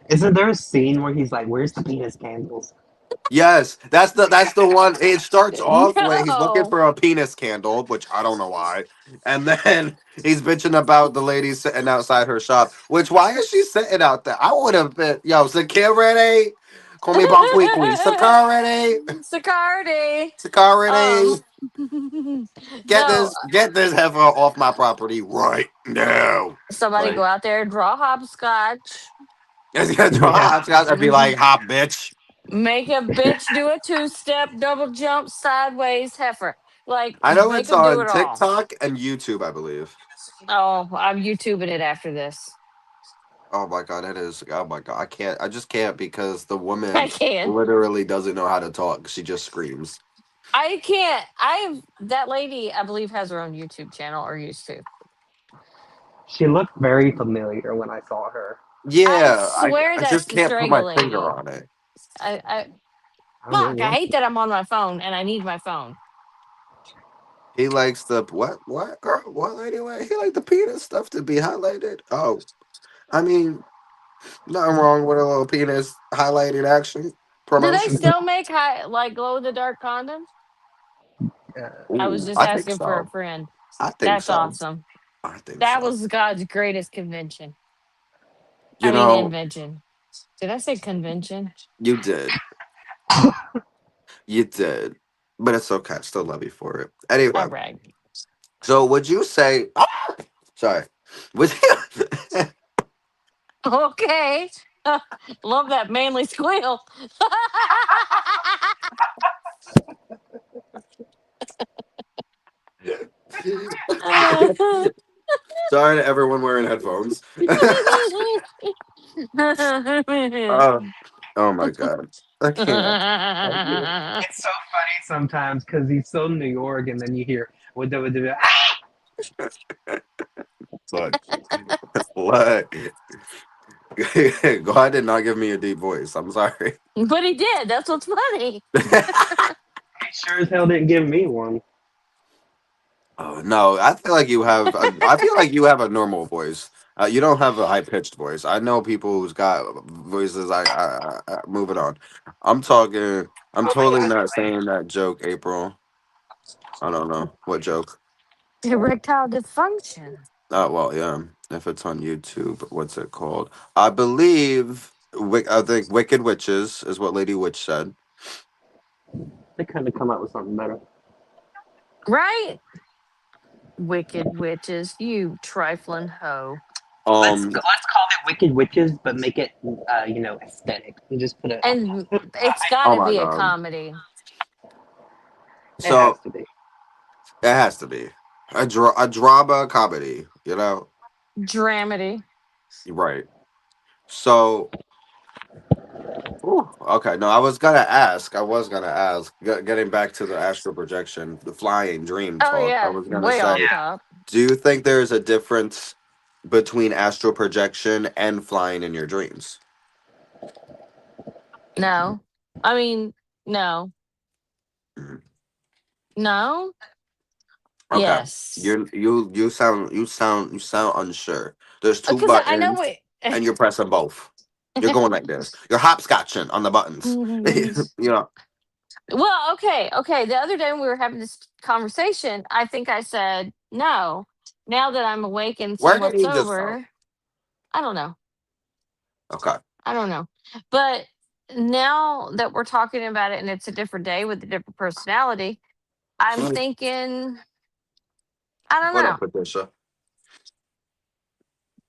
isn't there a scene where he's like, "Where's the penis candles?" Yes, that's the one. It starts off when he's looking No. for a penis candle, which I don't know why, and then he's bitching about the lady sitting outside her shop. Which why is she sitting out there? I would have been security. Call me Bon Quickly. Security. Sicardi. Security. Um no, Get this heifer off my property right now. somebody Like, go out there, draw hopscotch. it's gonna draw Yeah. hops. I'd be like, hop, bitch. Make a bitch do a two-step double jump sideways heifer. Like I know make it's them do on it all. TikTok and YouTube, I believe. Oh, I'm YouTubing it after this. Oh my God, it is. Oh my God, I can't. I just can't because the I woman can. literally doesn't know how to talk. She just screams. I can't. I've that lady, I believe, has her own YouTube channel or used to. She looked very familiar when I saw her. I Yeah, swear I that's just the can't put Strega my finger lady. on it. I Oh, fuck. really? I hate that I'm on my phone and I need my phone. He likes the what girl what anyway? He like the penis stuff to be highlighted. Oh, I mean, nothing wrong with a little penis highlighted action Do they promotion. still make like glow in the dark condoms? Yeah. I was Ooh, just I think asking for a so. friend. I think That's so. awesome. I think That so. was God's greatest convention. You I mean know, invention. Did I say convention? you did. You did. But it's okay. I still love you for it. I Anyway, bragged. so would you say sorry. Would you Okay. Love that manly squeal. Sorry to everyone wearing headphones. uh, oh my god. I can't. I can't. It's so funny sometimes because he's so New York, and then you hear "Ah!" Look. Look. God did not give me a deep voice. I'm sorry. But he did. That's what's funny. He sure as hell didn't give me one. Oh no, I feel like you have. I feel like you have a normal voice. You don't have a high pitched voice. I know people who's got voices. Moving on. I'm talking. I'm Oh, totally excuse not me. saying that joke, April. I don't know what joke. Erectile dysfunction. Well, yeah. If it's on YouTube, what's it called? I believe. I think Wicked Witches is what Lady Witch said. They couldn't have come up with something better. Right? Wicked witches, you trifling hoe. Let's Um, let's call it Wicked Witches, but make it aesthetic. You just put it. And it's got oh to my be a god. comedy. It has So to be. it has to be a drama comedy. You know, Dramedy. right? So ooh, okay. No, I was gonna ask. I was gonna ask. Getting back to the astral projection, the flying dream Oh talk. I yeah, was gonna way off say, Yeah. top. do you think there is a difference between astral projection and flying in your dreams? No. I mean, no. Mhm. No? Okay. Yes. You sound unsure. There's two Because I know buttons what. and you're pressing both. You're going like this. You're hopscotching on the buttons. you know. Well, okay, okay. The other day when we were having this conversation, I think I said no. Now that I'm awake and Where did somewhat he just go? sober, I don't know. Okay. I don't know. But now that we're talking about it and it's a different day with a different personality, I'm Mm. thinking, I don't What up, know, Patricia?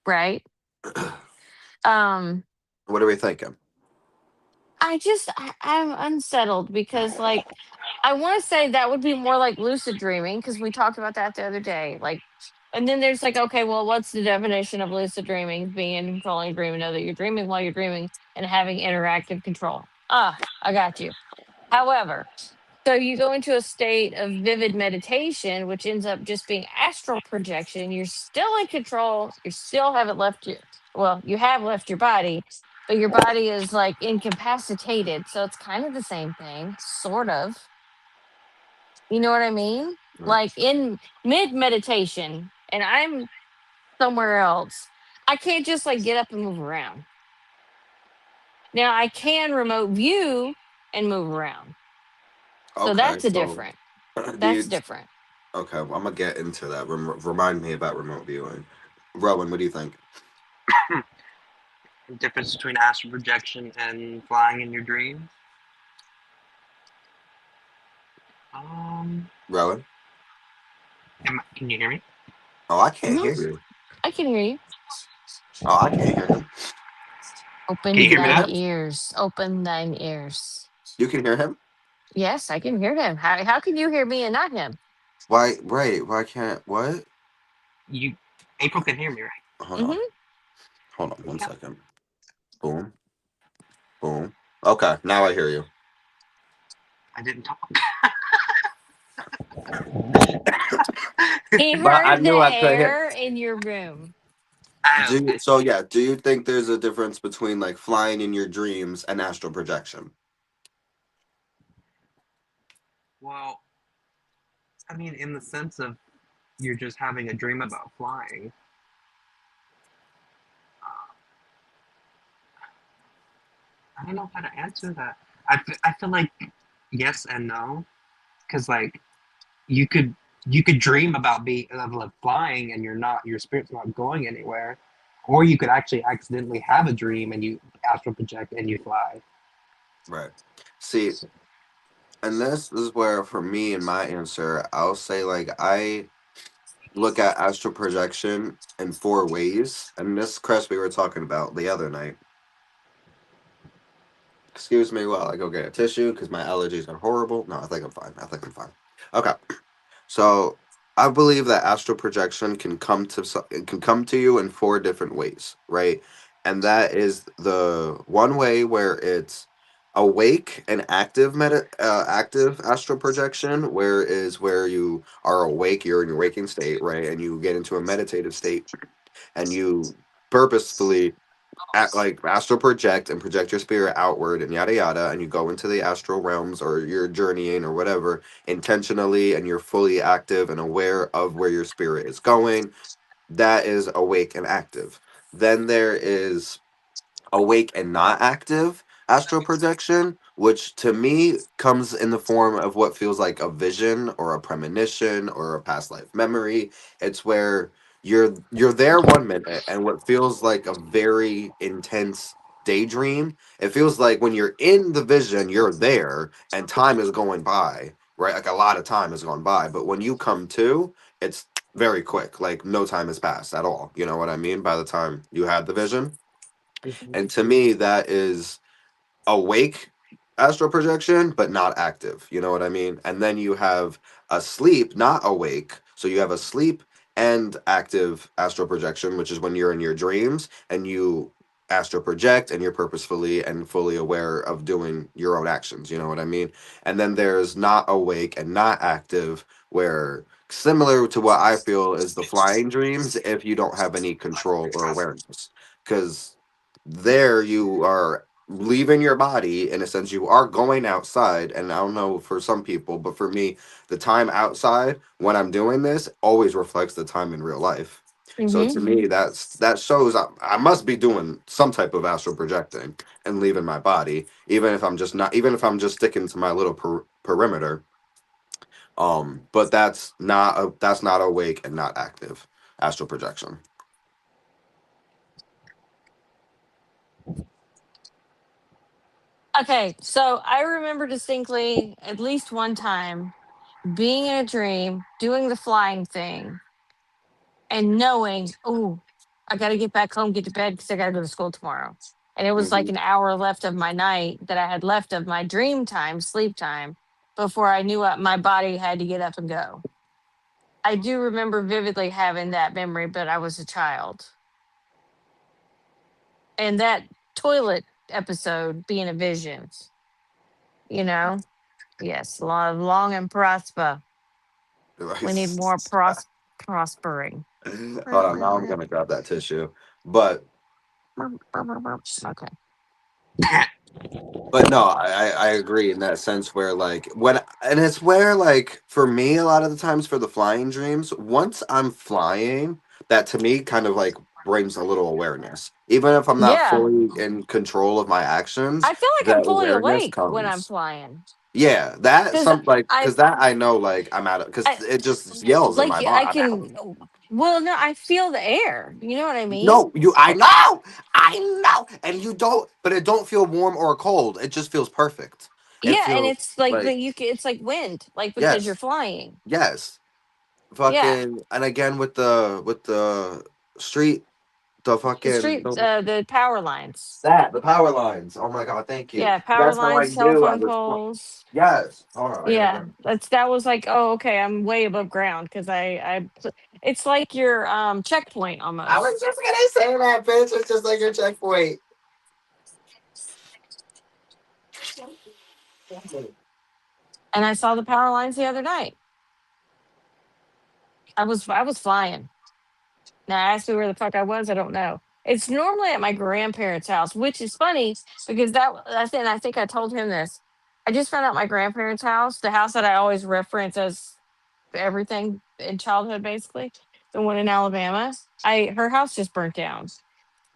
right? Um, What are we thinking? I'm unsettled because like I want to say that would be more like lucid dreaming because we talked about that the other day. Like, and then there's like, okay, well, what's the definition of lucid dreaming? Being in controlling dream, know that you're dreaming while you're dreaming and having interactive control. Ah, I got you. However, so you go into a state of vivid meditation, which ends up just being astral projection. You're still in control. You still haven't left your, well, you have left your body, but your body is like incapacitated. So it's kind of the same thing, sort of. You know what I mean? Mm. Like in mid meditation, and I'm somewhere else, I can't just like get up and move around. Now I can remote view and move around. So Okay. that's a So different. do That's you? different. Okay. Well, I'm gonna get into that. Remind me about remote viewing. Rowan, what do you think? The difference between astral projection and flying in your dreams. Um, Rowan? can you hear me? Oh, I can't Hmm. hear you. I can hear you. Oh, I can't hear him. Can you Open hear me thine now? ears. Open thine ears. You can hear him? Yes, I can hear him. How can you hear me and not him? Why? Right? Why can't? What? You, April can hear me, right? Hold on. Hmm. Hold on one Yeah. second. Boom. Boom. Okay. Now I hear you. I didn't talk. He But I heard knew the I could hear. air in your room. Oh, Do you, so yeah. Do you think there's a difference between like flying in your dreams and astral projection? well, I mean, in the sense of you're just having a dream about flying. I don't know how to answer that. I feel like yes and no, because like you could you could dream about being of like flying and your spirit's not going anywhere, or you could actually accidentally have a dream and you astral project and you fly. Right. See, So, and this is where for me and my answer, I'll say like I look at astral projection in four ways, and this Chris we were talking about the other night. Excuse me while I go get a tissue because my allergies are horrible. No, I think I'm fine. I think I'm fine. Okay. So I believe that astral projection can come to it can come to you in four different ways, right? And that is the one way where it's awake and active astral projection, where is where you are awake, you're in your waking state, right? And you get into a meditative state and you purposefully like astral project and project your spirit outward and yada yada, and you go into the astral realms or you're journeying or whatever intentionally, and you're fully active and aware of where your spirit is going. That is awake and active. Then there is awake and not active astral projection, which to me comes in the form of what feels like a vision or a premonition or a past life memory. It's where you're there 1 minute and what feels like a very intense daydream. It feels like when you're in the vision, you're there and time is going by, right? Like a lot of time has gone by. But when you come to, it's very quick. Like no time has passed at all. You know what I mean? By the time you had the vision, Mhm. and to me, that is awake astral projection, but not active. You know what I mean? And then you have a sleep, not awake. So you have a sleep and active astral projection, which is when you're in your dreams and you astral project and you're purposefully and fully aware of doing your own actions. You know what I mean? And then there's not awake and not active, where similar to what I feel is the flying dreams if you don't have any control or awareness. Because there you are leaving your body in a sense, you are going outside, and I don't know for some people, but for me, the time outside when I'm doing this always reflects the time in real life. So Mm-hmm. to me, that shows I must be doing some type of astral projecting and leaving my body, even if I'm just not, even if I'm just sticking to my little perimeter. But that's not awake and not active astral projection. Okay, so I remember distinctly at least one time being in a dream, doing the flying thing, and knowing, oh, I got to get back home, get to bed because I got to go to school tomorrow. And it was like Hmm. an hour left of my night that I had left of my dream time, sleep time, before I knew what my body had to get up and go. I do remember vividly having that memory, but I was a child. And that toilet episode being a vision, you know? Yes, long and prosper. We need more prospering. Hold on, now I'm gonna grab that tissue. But Okay. But no, I agree in that sense where like when and it's where like for me a lot of the times for the flying dreams, once I'm flying, that to me kind of like brings a little awareness. Even if I'm not Yeah. fully in control of my actions, I feel like I'm that fully awareness awake when I'm comes. flying. Yeah, that Because some like I, because that I know like I'm out of because I, it just yells in like, my I body. I'm out. can, well, no, I feel the air. You know what I mean? No, I know, and you don't, but it don't feel warm or cold. It just feels perfect. It Yeah. And feels it's like like it's like wind, like because you're yes, flying. yes, Yeah. fucking, and again with the street, the The fucking street, the power lines. that the power lines. Oh my god, thank you. Yeah. Power That's how I lines, knew I telephone was. poles. Yes. Hold on, I gotta Yeah, go. that was like, oh, okay, I'm way above ground because it's like your checkpoint I was almost. just gonna say that, bitch. It's just like your checkpoint. And I saw the power lines the other night. I was flying. Now ask me where the fuck I was. I don't know. It's normally at my grandparents' house, which is funny because I think I told him this. I just found out my grandparents' house, the house that I always reference as everything in childhood, basically, the one in Alabama. I Her house just burnt down,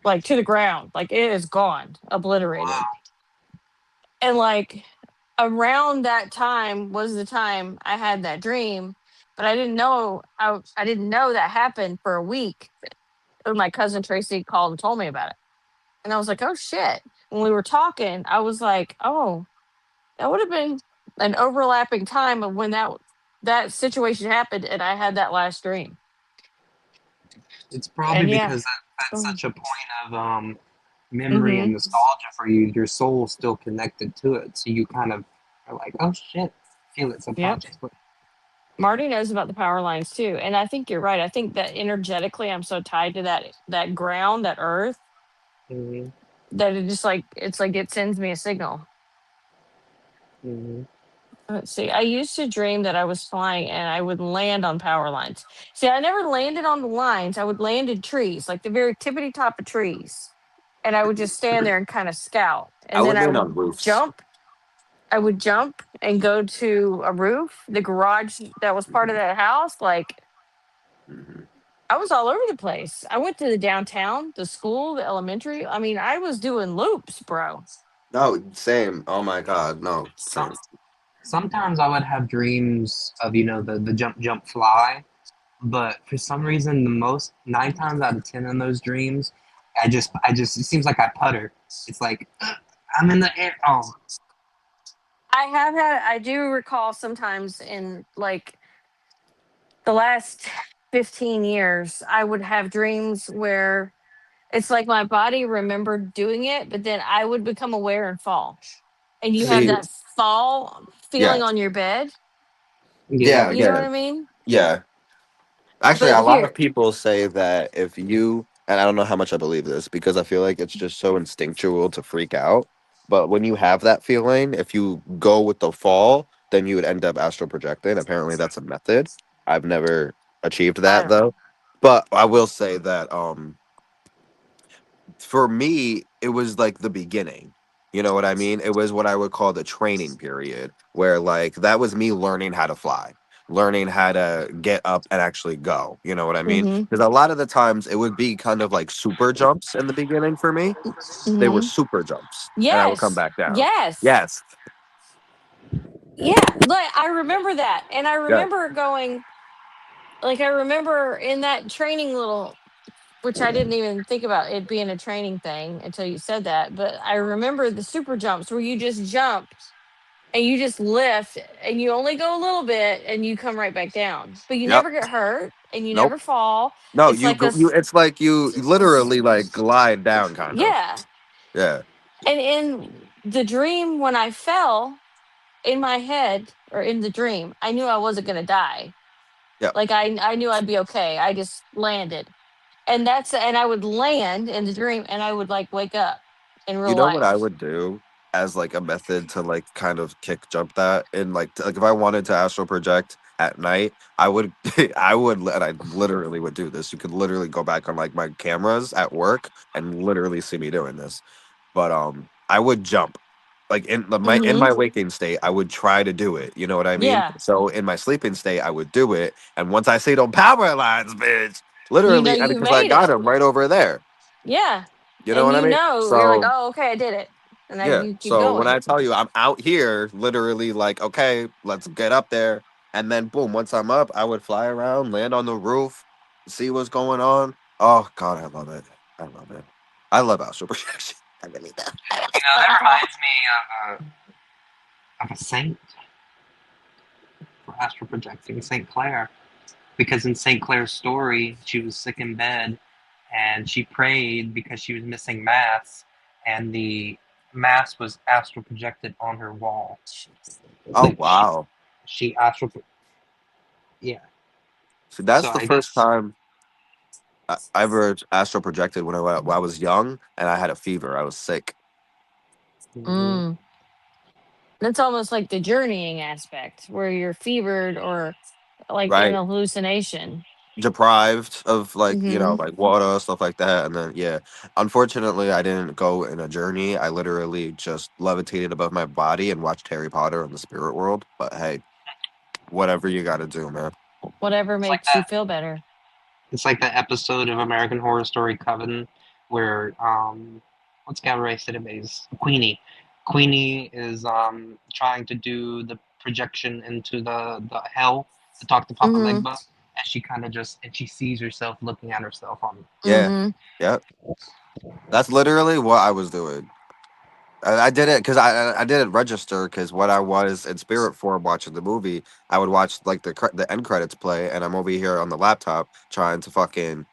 like to the ground, like it is gone, obliterated. And like around that time was the time I had that dream, but I didn't know that happened for a week. And my cousin Tracy called and told me about it. And I was like, oh shit. When we were talking, I was like, oh, that would have been an overlapping time of when that situation happened and I had that last dream. It's probably And yeah. because that's Mm-hmm. such a point of memory and nostalgia for you. Your soul's still connected to it, so you kind of are like, "Oh shit," feel it Yep. subconsciously. Marty knows about the power lines too. And I think you're right. I think that energetically I'm so tied to that ground, that earth, Hmm. that it's like it sends me a signal. Hmm. Let's see. I used to dream that I was flying and I would land on power lines. See, I never landed on the lines. I would land in trees, like the very tippity top of trees. And I would just stand there and kind of scout. I And then would land on roofs. jump. I would jump and go to a roof, the garage that was part of Hmm. that house. Like Hmm. I was all over the place. I went to the downtown, the school, the elementary. I mean, I was doing loops, bro. No, same. Oh my god, no, Some, same. sometimes I would have dreams of the jump jump fly, but for some reason, the most 9 times out of 10 in those dreams, it seems like I putter. It's like I'm in the air. Oh, I do recall sometimes in like the last 15 years, I would have dreams where it's like my body remembered doing it, but then I would become aware and fall. And you have See, that fall yeah, feeling on your bed. yeah, Yeah. You know what yeah, I mean? yeah. Actually, But a lot of here, people say that if you, and I don't know how much I believe this because I feel like it's just so instinctual to freak out. But when you have that feeling, if you go with the fall, then you would end up astral projecting. Apparently, that's a method. I've never achieved I that don't. though. But I will say that for me, it was like the beginning. You know what I mean? It was what I would call the training period, where like that was me learning how to fly, learning how to get up and actually go. You know what I mean? Mm-hmm. Because a lot of the times it would be kind of like super jumps in the beginning for me. They were Mm-hmm. super jumps, and I would come Yes. back down. Yes. Yes. Yeah. Like I remember that. And I Yeah. remember going, like, I remember in that training little, which I didn't even think about it being a training thing until you said that. But I remember the super jumps where you just jump and you just lift and you only go a little bit and you come right back down. But you Yep. never get hurt and you Nope. never fall. No, It's you like go. You. this. It's like you literally like glide down, kind of. Yeah. Yeah. And in the dream, when I fell in my head or in the dream, I knew I wasn't going to die. Yeah. Like I knew I'd be okay. I just landed. And I would land in the dream and I would like wake up in You real know what I life. would do as like a method to like kind of kick jump that and like like if I wanted to astral project at night, I would I would and I literally would do this. You could literally go back on like my cameras at work and literally see me doing this. But I would jump. Like in Mhm. my waking state, I would try to do it. You know what I mean? Yeah. So in my sleeping state, I would do it. And once I see them power lines, bitch, You know literally, and you because I made got it. him right over there. Yeah. You know And what I you mean? know you're like, So "Oh, okay, I did it." And then yeah. you keep So when going. I tell you I'm out here, literally like, okay, let's get up there. And then boom, once I'm up, I would fly around, land on the roof, see what's going on. Oh God, I love it. I love it. I love astral projection. I really do. I really That reminds me of a saint for astral projecting, Saint Clare. Because in Saint Clare's story, she was sick in bed and she prayed because she was missing mass, and the mass was astral projected on her wall. Oh Like wow. she astral, yeah. So that's So the I first guess time I ever astral projected when I was young and I had a fever. I was sick. mhm. Mm. That's almost like the journeying aspect where you're fevered or like in Right. a hallucination. Deprived of like Mhm. like water stuff like that, and then yeah, unfortunately I didn't go in a journey. I literally just levitated above my body and watched Harry Potter in the spirit world. But hey, whatever you got to do, man. Whatever It's like makes you that. feel better. It's like that episode of American Horror Story Coven where what's Gabrielle Sidibe's Queenie is trying to do the projection into the hell to talk to Papa Mhm. Legba, and she kind of just and she sees herself looking at herself on. Yeah, Mhm. yeah, that's literally what I was doing. I did it because I didn't register because when I was in spirit form watching the movie, I would watch like the end credits play, and I'm over here on the laptop trying to fucking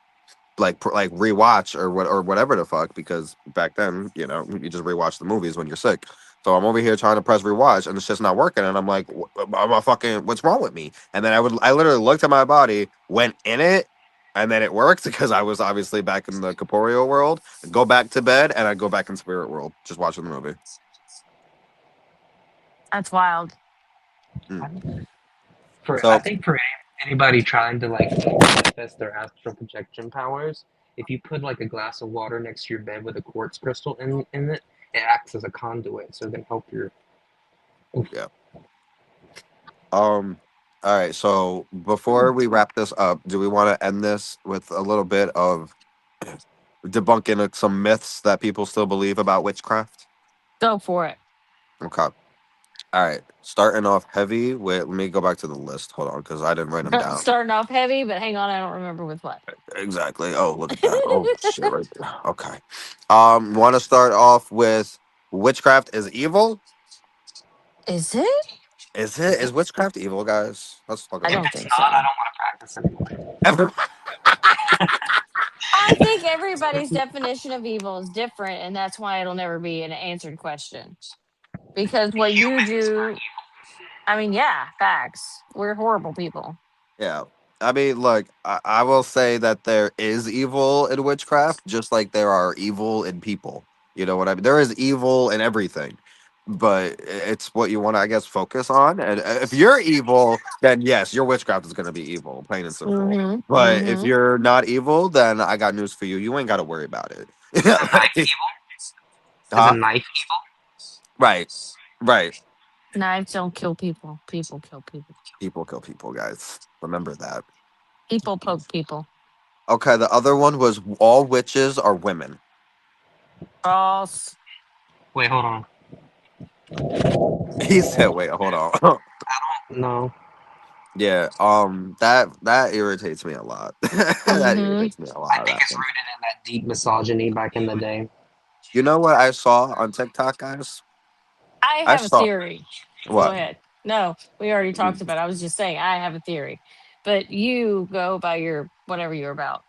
like rewatch or whatever the fuck, because back then you just rewatch the movies when you're sick. So I'm over here trying to press rewatch and it's just not working, and I'm like, I'm a fucking, what's wrong with me? And then I literally looked at my body, went in it, and then it worked because I was obviously back in the corporeal world. Go back to bed and I go back in spirit world just watching the movie. That's wild. Mm. I So think for anybody trying to like manifest their astral projection powers, if you put like a glass of water next to your bed with a quartz crystal in it, it acts as a conduit, so it can help your. yeah. All right, so before we wrap this up, do we want to end this with a little bit of debunking some myths that people still believe about witchcraft? Go for it. Okay. All right. Starting off heavy with, let me go back to the list. Hold on, because I didn't write them down. Starting off heavy, but hang on, I don't remember with what. Exactly. Oh, look at that. Oh, shit, right there. Okay. Want to start off with witchcraft is evil? Is it? Is it? Is witchcraft evil, guys? Let's talk I about If don't it's that. think not, I so. don't want to practice anymore. I think everybody's definition of evil is different, and that's why it'll never be an answered question. Because what you Humans were do, I mean, yeah, facts. We're horrible people. Yeah. I mean, look, I will say that there is evil in witchcraft, just like there are evil in people. You know what I mean? There is evil in everything, but it's what you want to, I guess, focus on. And if you're evil, then yes, your witchcraft is going to be evil, plain and simple. Mm-hmm. But if Mm-hmm. you're not evil, then I got news for you. You ain't got to worry about it. is a knife Like, evil? Is a huh? knife evil? Right. Right. Knives don't kill people. People kill people. People kill people, guys. Remember that. People poke people. Okay, the other one was all witches are women. False. Wait, hold on. He said, "Wait, hold on." No. Yeah, that irritates me a lot. That Mm-hmm. irritates me a I lot. think That it's one. rooted in that deep misogyny back in the day. You know what I saw on TikTok, guys? I I have a saw theory. Go what? ahead. No, we already talked about it. I was just saying I have a theory. But you go by your whatever you're about.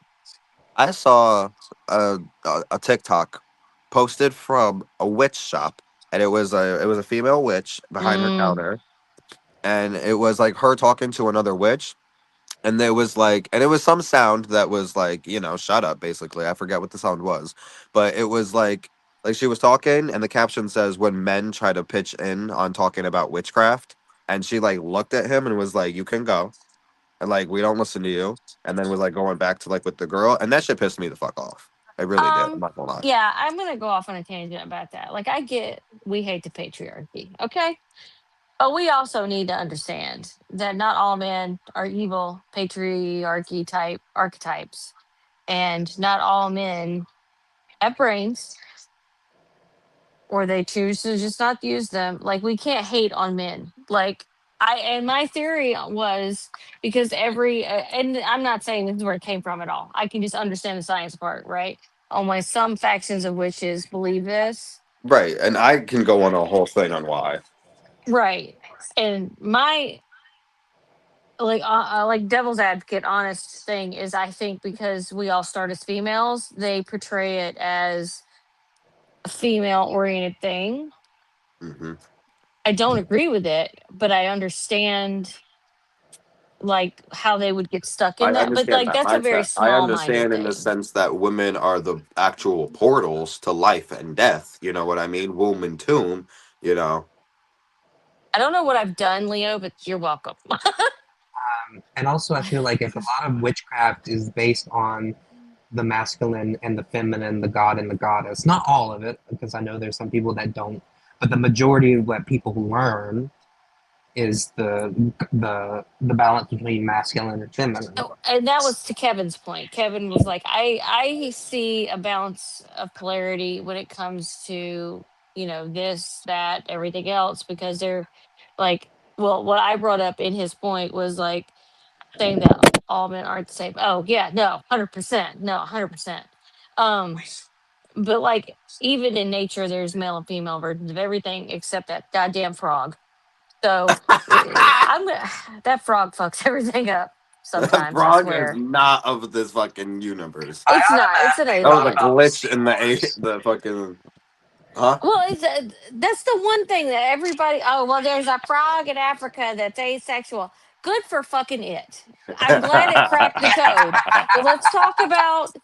I saw a TikTok posted from a witch shop, and it was a female witch behind her Mm. counter, and it was like her talking to another witch, and there was like, and it was some sound that was like, shut up, basically. I forget what the sound was, but it was like she was talking, and the caption says, when men try to pitch in on talking about witchcraft, and she like looked at him and was like, you can go, and like, we don't listen to you, and then was like going back to like with the girl, and that shit pissed me the fuck off. It really did. I'm Um, not gonna lie. yeah, I'm gonna go off on a tangent about that. Like I get we hate the patriarchy, okay? But we also need to understand that not all men are evil patriarchy type archetypes. And not all men have brains or they choose to just not use them. Like we can't hate on men. Like I and my theory was because and I'm not saying this is where it came from at all. I can just understand the science part, right? Only some factions of witches believe this. Right, and I can go on a whole thing on why. Right. And my like devil's advocate honest thing is I think because we all start as females, they portray it as a female oriented thing. Hmm. I don't agree with it, but I understand like how they would get stuck I in that. But understand like that that's a very mindset. I small minded understand in the thing. sense that women are the actual portals to life and death. You know what I mean? Womb and tomb. You know. I don't know what I've done, Leo, but you're welcome. And also, I feel like if a lot of witchcraft is based on the masculine and the feminine, the god and the goddess, not all of it, because I know there's some people that don't, but the majority of what people learn is the balance between masculine and feminine. Oh, and that was to Kevin's point. Kevin was like, I see a balance of polarity when it comes to, this, that, everything else, because they're like, well, what I brought up in his point was like saying that all men aren't the same. Oh yeah, no, 100%. No, 100%. Um, but like even in nature, there's male and female versions of everything except that goddamn frog. So that frog fucks everything up The sometimes, I frog is swear. not of this fucking universe. I It's not. It's an automatically That was thought a alien. about glitch in seahorse. the fucking huh? Well, that's the one thing that everybody. Oh, well, there's a frog in Africa that's asexual. Good for fucking it. I'm glad it cracked the code. But let's talk about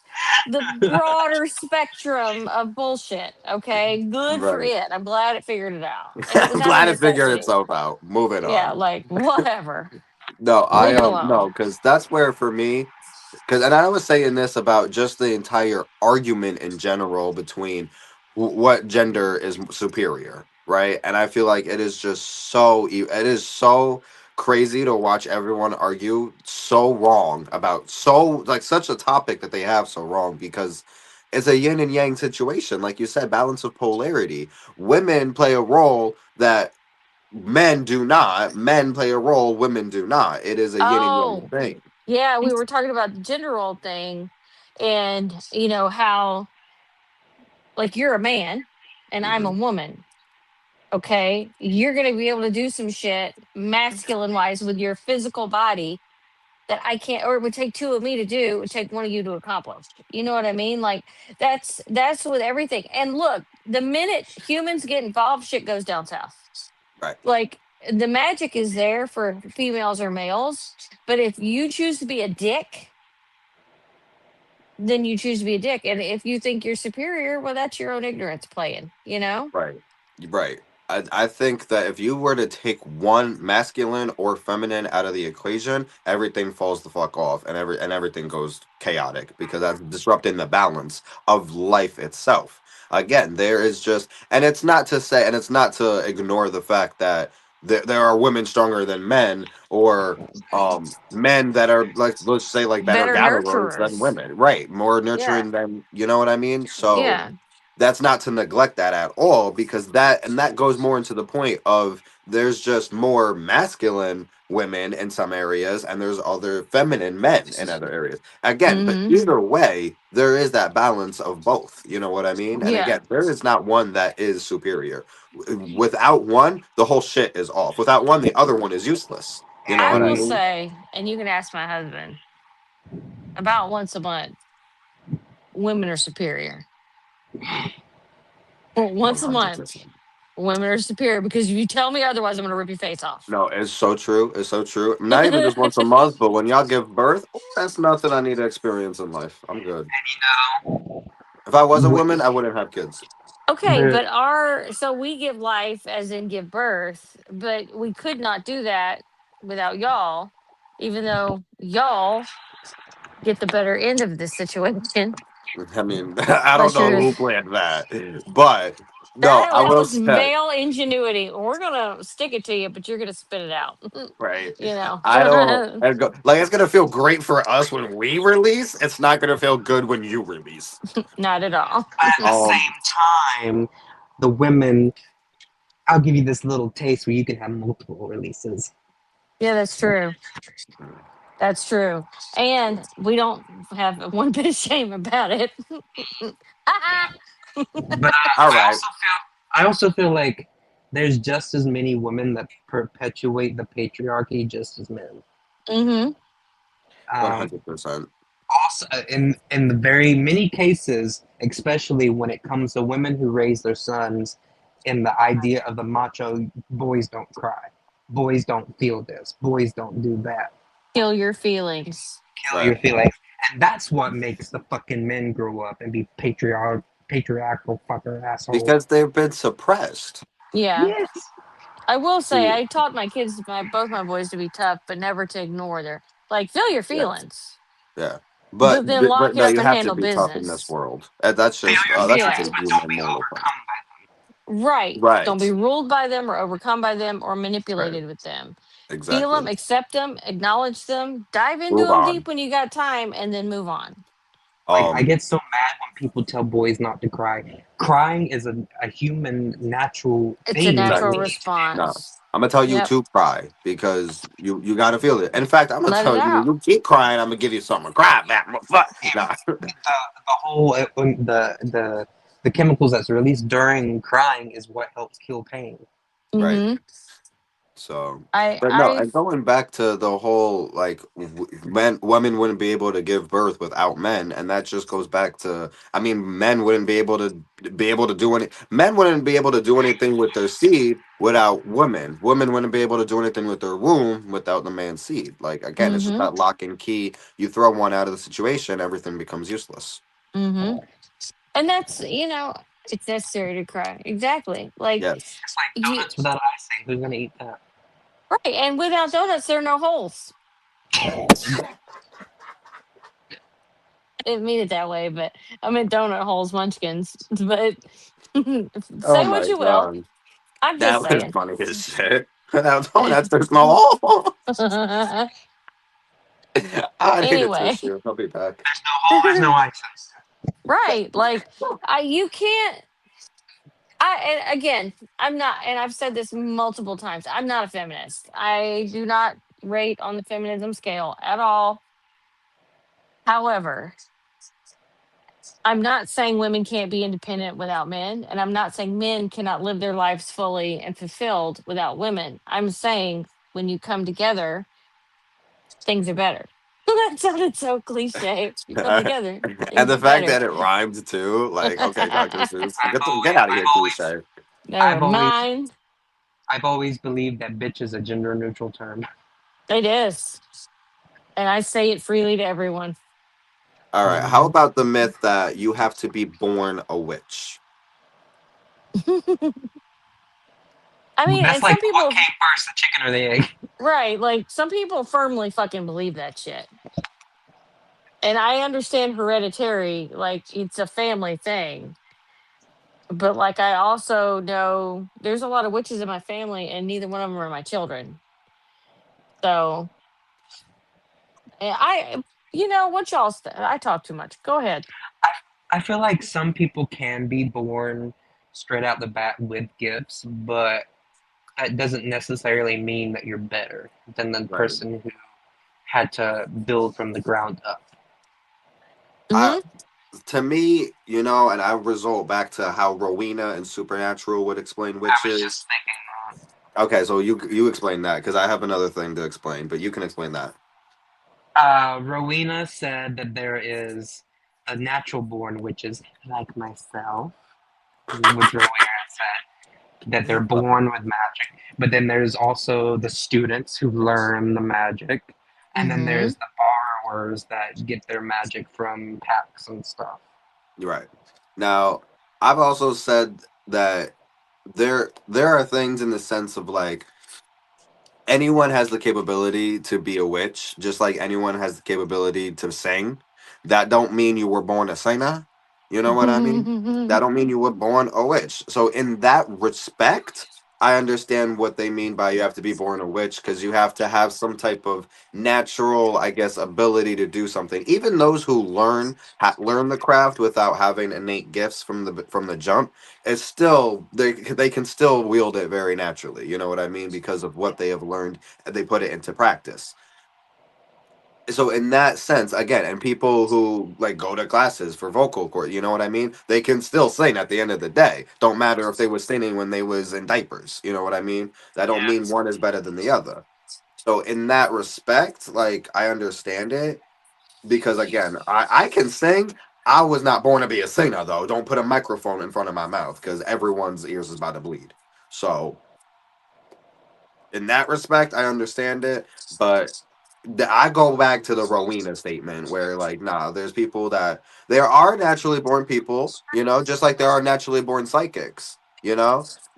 the broader spectrum of bullshit. Okay, good for Right. it. I'm glad it figured it out, and it was I'm out of glad it figured necessity. itself out. Moving Yeah, on. like whatever. No, Leave it no, alone. because that's where for me, because and I was saying this about just the entire argument in general between what gender is superior, right? And I feel like it is just it is so crazy to watch everyone argue so wrong about so like such a topic that they have so wrong because it's a yin and yang situation, like you said, balance of polarity. Women play a role that men do not. Men play a role, women do not. It is a yin and yang Oh, thing. yeah, we were talking about the gender role thing, and how like you're a man and I'm a Hmm. woman. Okay, you're gonna be able to do some shit masculine wise with your physical body that I can't, or it would take two of me to do, it would take one of you to accomplish. You know what I mean? Like that's with everything. And look, the minute humans get involved, shit goes down south. Right. Like the magic is there for females or males, but if you choose to be a dick, then you choose to be a dick. And if you think you're superior, well, that's your own ignorance playing, you know? Right. Right. I think that if you were to take one masculine or feminine out of the equation, everything falls the fuck off and everything goes chaotic because that's disrupting the balance of life itself. Again, there is just and it's not to say and it's not to ignore the fact that there are women stronger than men or men that are like let's say like better Better gatherers than nurturers. women. Right. More Yeah. nurturing than you know what I mean? So Yeah. that's not to neglect that at all because that goes more into the point of there's just more masculine women in some areas and there's other feminine men in other areas again but Mm-hmm. either way there is that balance of both you know what I mean and Yeah. again there is not one that is superior without one the whole shit is off without one the other one is useless you know I what I will Mm. mean say, and you can ask my husband, about once a month, women are superior. Well, once a month, 100%. women are superior because if you tell me otherwise, I'm going to rip your face off. No, it's so true. It's so true. Not even just once a month, but when y'all give birth, that's nothing I need to experience in life. I'm good. If I was a Wi- woman, I wouldn't have kids. Okay, The but so we give life as in give birth, but we could not do that without y'all, even though y'all get the better end of this situation. I mean, I don't Unless know you're who planned that, but no, I that will was say, male ingenuity. We're gonna stick it to you, but you're gonna spit it out. right? You know. I don't I go like it's gonna feel great for us when we release. It's not gonna feel good when you release. Not at all. at the same Um, time, the women. I'll give you this little taste where you can have multiple releases. Yeah, that's true. That's true. And we don't have one bit of shame about it. But all I right, also feel like there's just as many women that perpetuate the patriarchy just as men. Mm-hmm. 100%. Also, in the very many cases, especially when it comes to women who raise their sons in the idea of the macho boys don't cry, boys don't feel this, boys don't do that, Kill your feelings. kill your Right. feelings, and that's what makes the fucking men grow up and be patriarchal fucker asshole. Because they've been suppressed. Yeah. Yes. I will say See, I taught my kids, both my boys, to be tough, but never to ignore their feel your yeah. feelings, Yeah, but then lock but it no, up you and have to handle be tough in this business. world. Feel your That's just feelings, a Yeah. but don't human be moral thing. overcome by Right. Don't be Right. ruled by them or overcome by them or Right. manipulated with them. Feel them, Exactly. accept them, acknowledge them, dive into Move them on. deep when you got time, and then move on. I Um. get so mad when people tell boys not to cry. Crying is a human natural It's a thing that natural we Exactly. need to No, response. I'm gonna tell you Yep. to cry because you got to feel it. In fact, I'm gonna Let it tell you out. you keep crying. I'm gonna give you something. Cry back. Fuck. do. Nah. The whole the chemicals that's released during crying is what helps kill pain. Right. Mm-hmm. So, I but no, I and going back to the whole like women wouldn't be able to give birth without men, and that just goes back to I mean, men wouldn't be able to do any men wouldn't be able to do anything with their seed without women. Women wouldn't be able to do anything with their womb without the man's seed. Like again, it's just mm-hmm. that lock and key. You throw one out of the situation, everything becomes useless. Mm-hmm. And that's, it's necessary to cry. Exactly. Like Yes. It's like you donuts without icing. Who's gonna eat that? right. And without donuts, there are no holes. I didn't mean it that way, but I meant donut holes, munchkins. But Oh say what my you will. god, I'm just that was saying. funny as shit. Without donuts, there's no hole. Well, I need a anyway, tissue. I'll be back. There's no hole. There's no icing. right. Like you can't and again, I'm not, and I've said this multiple times, I'm not a feminist. I do not rate on the feminism scale at all. However, I'm not saying women can't be independent without men, and I'm not saying men cannot live their lives fully and fulfilled without women. I'm saying when you come together, things are better. That sounded so cliche. You come together, And you're the fact better. that it rhymed too, like, okay, Dr. Seuss, I've get always, out of here, cliche. Never I've always, mind. I've always believed that bitch is a gender neutral term. It is. And I say it freely to everyone. All right, how Mhm. about the myth that you have to be born a witch? I mean, That's and like some what people, came first, the chicken or the egg? right, like some people firmly fucking believe that shit. And I understand hereditary, like it's a family thing. But like I also know there's a lot of witches in my family and neither one of them are my children. So I what I talk too much. Go ahead. I, I feel like some people can be born straight out the bat with gifts, but that doesn't necessarily mean that you're better than the Right. person who had to build from the ground up. I Hmm. To me, and I result back to how Rowena and Supernatural would explain I was witches. just thinking Okay, so you explain that because I have another thing to explain, but you can explain that. Rowena said that there is a natural born witches like myself, which Rowena said that they're born with magic. But then there's also the students who learn the magic, and then Hmm. there's the borrowers that get their magic from packs and stuff. You're right. Now, I've also said that there are things in the sense of like anyone has the capability to be a witch, just like anyone has the capability to sing. That don't mean you were born a singer. You know what I mean? That don't mean you were born a witch. So in that respect, I understand what they mean by you have to be born a witch because you have to have some type of natural, I guess, ability to do something. Even those who learn the craft without having innate gifts from the jump, it's still they can still wield it very naturally. You know what I mean? Because of what they have learned, and they put it into practice. So in that sense, again, and people who like go to classes for vocal cord, you know what I mean? They can still sing at the end of the day. Don't matter if they were singing when they was in diapers. You know what I mean? That don't mean Yes. one is better than the other. So in that respect, like I understand it because again, I can sing. I was not born to be a singer though. Don't put a microphone in front of my mouth because everyone's ears is about to bleed. So in that respect, I understand it, but I go back to the Rowena statement where, like, nah, there's people that there are naturally born people, just like there are naturally born psychics.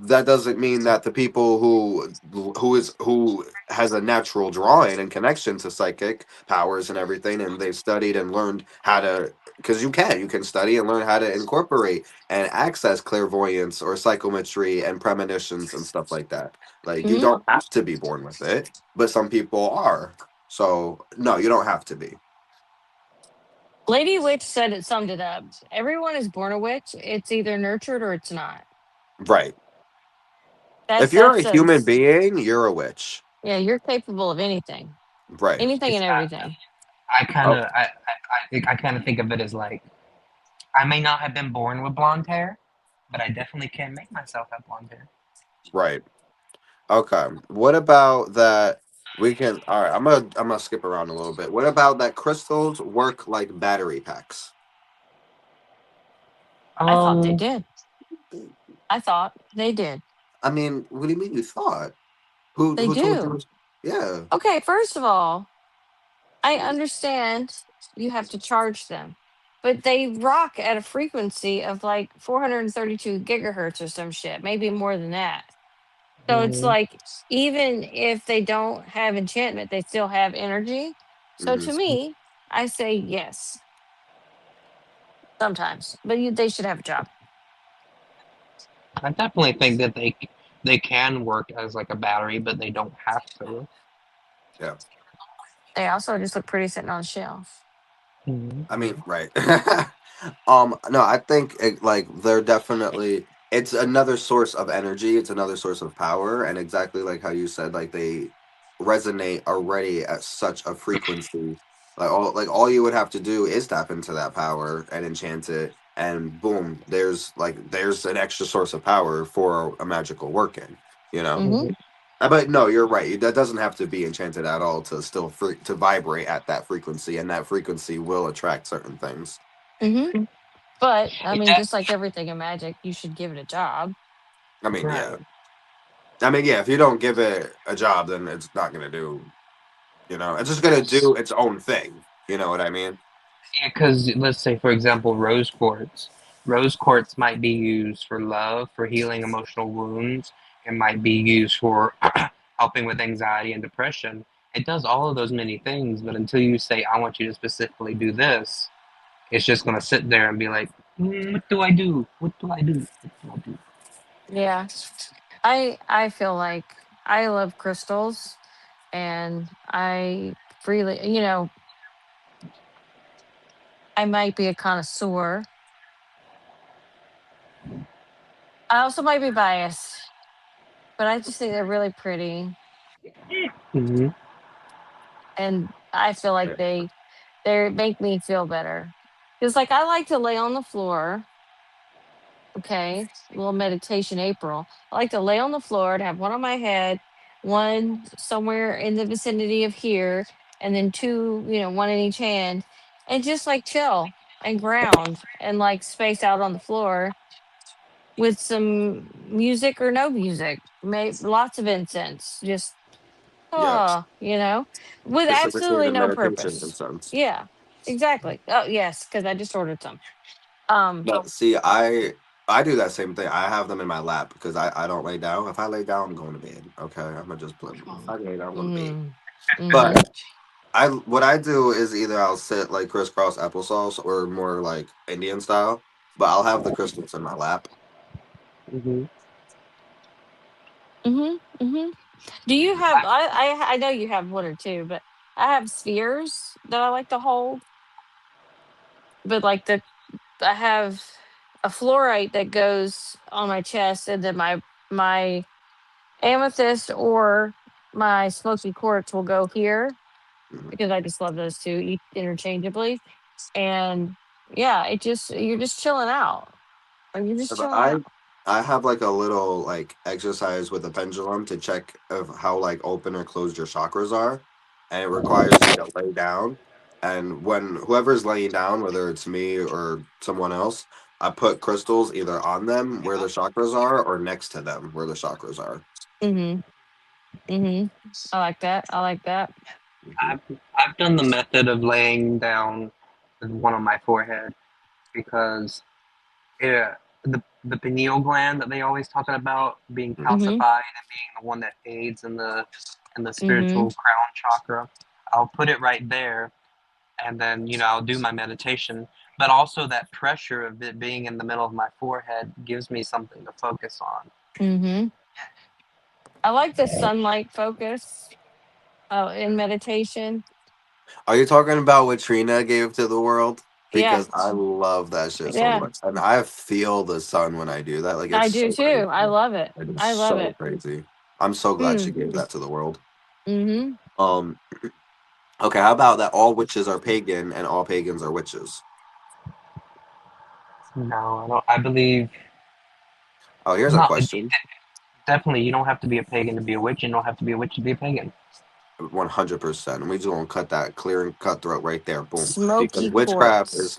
That doesn't mean that the people who has a natural drawing and connection to psychic powers and everything, and they've studied and learned how to. Because you can study and learn how to incorporate and access clairvoyance or psychometry and premonitions and stuff like that. Like you Hmm. don't have to be born with it, but some people are. So no, you don't have to be. Lady Witch said it summed it up. Everyone is born a witch. It's either nurtured or it's not. Right. If That's you're a that's human us. being, you're a witch. Yeah, you're capable of anything, Right. anything and It's everything. I kind Oh, of I kind of think of it as like I may not have been born with blonde hair, but I definitely can make myself have blonde hair. right. Okay. What about that? We can. All right. I'm gonna skip around a little bit. What about that? Crystals work like battery packs. I thought they Um, did. I thought they did. I mean, what do you mean you thought? Who They who told you? do. Yeah. Okay, first of all, I understand you have to charge them, but they rock at a frequency of like 432 gigahertz or some shit, maybe more than that. So it's mhm. like, even if they don't have enchantment, they still have energy. So Hmm. to me, I say yes, sometimes, but they should have a job. I definitely think that they can work as like a battery, but they don't have to. Yeah. They also just look pretty sitting on a shelf. Mhm. I mean, right. No, I think like they're definitely it's another source of energy, it's another source of power, and exactly like how you said, like they resonate already at such a frequency. Like all you would have to do is tap into that power and enchant it, and boom, there's an extra source of power for a magical working, you know? Hmm. Mhm. But no, you're right. That doesn't have to be enchanted at all to still to vibrate at that frequency, and that frequency will attract certain things. Hmm. But I mean, Yeah, just like everything in magic, you should give it a job. I mean, right. yeah. I mean, yeah. If you don't give it a job, then it's not gonna do. It's just gonna do its own thing. You know what I mean? Yeah, because let's say, for example, rose quartz. Rose quartz might be used for love, for healing emotional wounds. It might be used for helping with anxiety and depression. It does all of those many things, but until you say, I want you to specifically do this, it's just going to sit there and be like, what do I do? What do I do? What do I do? Yeah. I feel like I love crystals, and I freely, I might be a connoisseur. I also might be biased, but I just think they're really pretty, Hmm. and I feel like they make me feel better. Cuz like I like to lay on the floor, okay? A little meditation April. I like to lay on the floor and have one on my head, one somewhere in the vicinity of here, and then two, one in each hand, and just like chill and ground and like space out on the floor with some music or no music, lots of incense, just Yeah. with Specifically absolutely the no meditation and purpose. sense. Yeah, exactly. Oh yes, because I just ordered some. Um, But see, I do that same thing. I have them in my lap because I don't lay down. If I lay down, I'm going to bed. Okay, I'm gonna just play. If I lay down, I'm going to bed. mm, mm-hmm, But what I do is either I'll sit like crisscross applesauce or more like Indian style. But I'll have the crystals in my lap. Hmm. mm-hmm, mm-hmm. Do you have? I know you have one or two, but I have spheres that I like to hold. But like I have a fluorite that goes on my chest, and then my amethyst or my smoky quartz will go here Mhm. because I just love those two interchangeably. And yeah, you're just chilling out. Like you're just But chilling I out. I have like a little like exercise with a pendulum to check of how like open or closed your chakras are, and it requires you to lay down. And when whoever's laying down, whether it's me or someone else, I put crystals either on them where the chakras are or next to them where the chakras are. Mm-hmm. Mm-hmm. I like that. I like that. Mhm. I've, I've done the method of laying down one on my forehead because yeah, the pineal gland that they always talking about being Mm-hmm. calcified and being the one that aids in the Mm-hmm. spiritual crown chakra. I'll put it right there, and then I'll do my meditation. But also that pressure of it being in the middle of my forehead gives me something to focus on. Mm-hmm. I like the sunlight focus in meditation. Are you talking about what Trina gave to the world? Yeah. Because I love that shit so Yeah. much, and I feel the sun when I do that. Like I it's do so too. crazy. I love it. It is I love so it. crazy. I'm so glad she Mm. gave that to the world. Mm-hmm. Um. Okay. How about that? All witches are pagan, and all pagans are witches. No, I don't. I believe Oh, here's a not. question. Definitely, you don't have to be a pagan to be a witch. You don't have to be a witch to be a pagan. 100%. We just gonna cut that clear and cutthroat right there. Boom. Because Smoky quartz.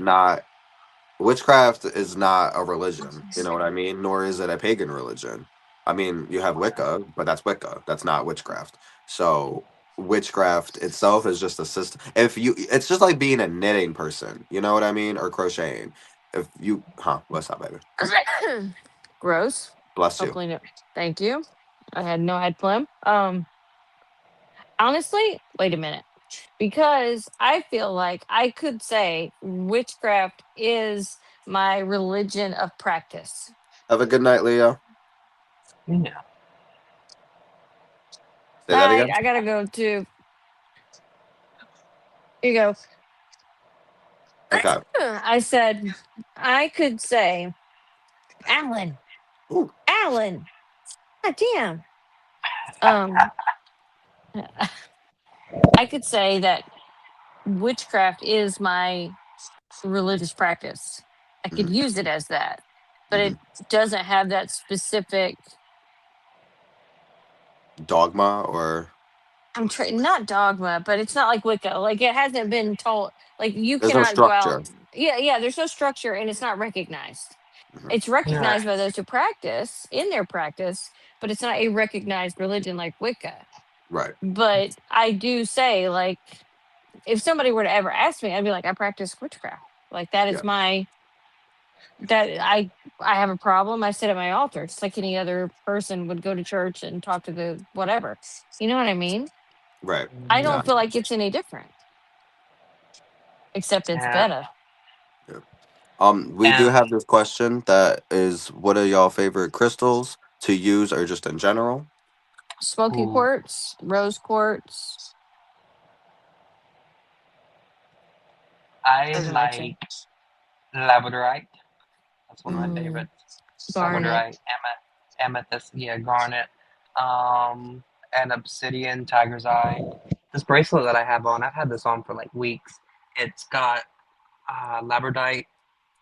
witchcraft is not a religion. You know what I mean? Nor is it a pagan religion. I mean, you have Wicca, but that's Wicca. That's not witchcraft. So witchcraft itself is just a system. It's just like being a knitting person. You know what I mean? Or crocheting. If you, what's up, baby? Gross. Bless you. Hopefully no. Thank you. I had no head phlegm. Honestly, wait a minute. Because I feel like I could say witchcraft is my religion of practice. Have a good night, Leo. Yeah. Say that Night, again. I gotta go to. Here you go. Okay. I said I could say, Alan, Ooh. Alan. God damn. Um, I could say that witchcraft is my religious practice. I could Mhm, use it as that, but mhm. it doesn't have that specific. Dogma or not dogma, but it's not like Wicca. Like it hasn't been told. Like you there's no cannot go structure. out. Yeah, yeah. There's no structure, and it's not recognized. Mhm. It's Right. recognized by those who practice in their practice, but it's not a recognized religion like Wicca. Right. But I do say, like, if somebody were to ever ask me, I'd be like, I practice witchcraft. Like that Yeah. is my that I have a problem. I sit at my altar. It's like any other person would go to church and talk to the whatever. You know what I mean? Right. I Yeah. don't feel like it's any different, except it's Yeah. better. Yeah. We do And have this question that is, what are y'all favorite crystals to use or just in general? Smoky ooh, quartz, rose quartz. I Those are my two. like labradorite. That's one of my Mm, favorites. garnet. Labradorite, amethyst, yeah, garnet, um, and obsidian, tiger's eye. This bracelet that I have on, I've had this on for like weeks. It's got labradorite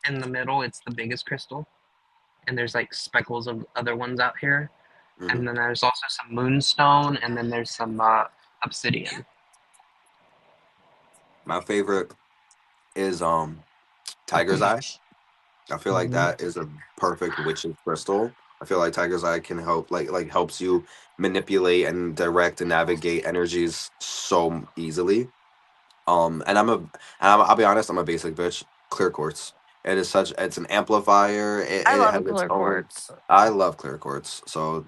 in the middle. It's the biggest crystal, and there's like speckles of other ones out here. Hmm. And then there's also some moonstone, and then there's some obsidian. My favorite is Tiger's Eye. I feel like Mhm. that is a perfect witch's crystal. I feel like Tiger's Eye can help, like helps you manipulate and direct and navigate energies so easily. I'll be honest, I'm a basic bitch. Clear quartz. It's an amplifier. I It love a has its clear own. quartz. I love clear quartz, so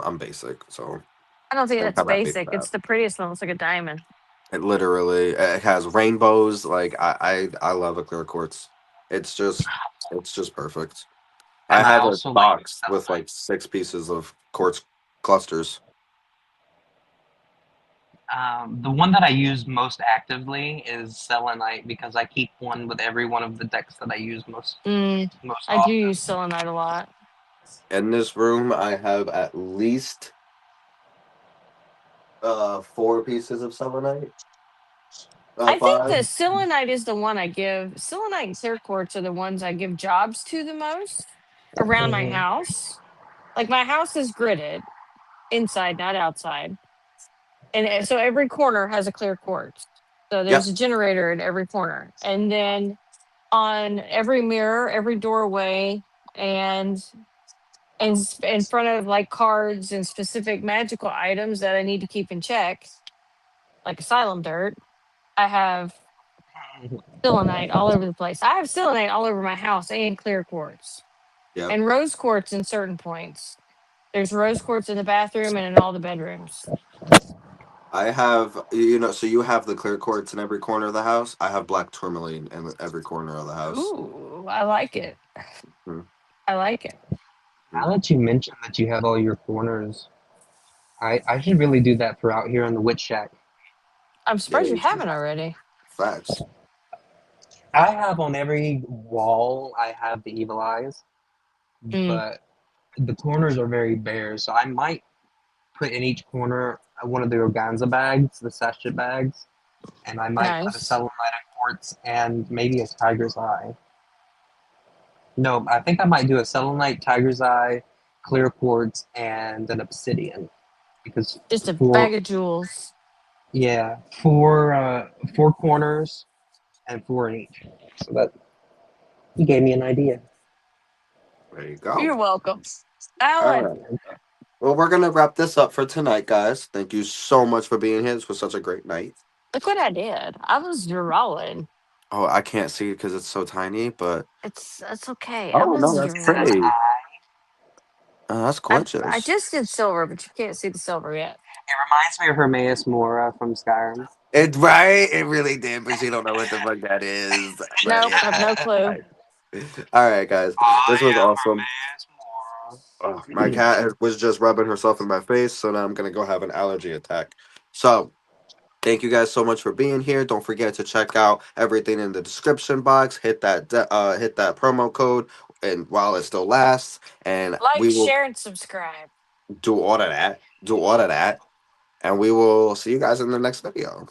I'm basic. So I don't think I'm that's kind of happy with basic. that. It's the prettiest one. It's like a diamond. It has rainbows. Like I love a clear quartz. It's just it's just perfect. I And I have a also like box with like 6 pieces of quartz clusters. the one that I use most actively is selenite because I keep one with every one of the decks that I use Mm, most I do often. use selenite a lot. In this room, I have at least 4 pieces of selenite. I think Five. the selenite is the one I give. Selenite and clear quartz are the ones I give jobs to the most around my Hmm. house. Like my house is gridded inside, not outside, and so every corner has a clear quartz. So there's Yep. a generator in every corner, and then on every mirror, every doorway, and in front of like cards and specific magical items that I need to keep in check, like asylum dirt, I have selenite all over the place. I have selenite all over my house and clear quartz Yep. and rose quartz in certain points. There's rose quartz in the bathroom and in all the bedrooms. I have, so you have the clear quartz in every corner of the house. I have black tourmaline in every corner of the house. Ooh, I like it. Mhm. I like it. Now Mhm. that you mentioned that you have all your corners, I should really do that for out here in the witch shack. I'm Yeah, surprised you you should. haven't already. Facts. I have on every wall, I have the evil eyes, Mm, but the corners are very bare, so I might put in each corner one of the organza bags, the sachet bags, and I might put a nice. selenite, a quartz, and maybe a tiger's eye. No, I think I might do a selenite, tiger's eye, clear quartz, and an obsidian because Just a for bag of jewels. yeah, four corners and four in each. So that he gave me an idea. There you go. You're welcome. All Alan, right. Well, we're gonna wrap this up for tonight, guys. Thank you so much for being here. This was such a great night. look what I did. I was drawing. Oh, I can't see it because it's so tiny, but It's okay. I oh no, was that's Is that an pretty. drawing. That's I gorgeous. just did silver, but you can't see the silver yet. It reminds me of Hermaeus Mora from Skyrim. It right, it really did, but she don't know what the fuck that is. But Nope, I have yeah. no clue. Right. All right, guys. This was I awesome. Oh, am my Hermaeus Mora. cat was just rubbing herself in my face, so now I'm gonna go have an allergy attack. So thank you guys so much for being here. Don't forget to check out everything in the description box. Hit that promo code, and while it still lasts, and Like, we will share, and subscribe. do all of that. Do all of that, and we will see you guys in the next video.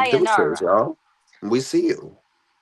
Deuces, Sayonara. y'all. We see you.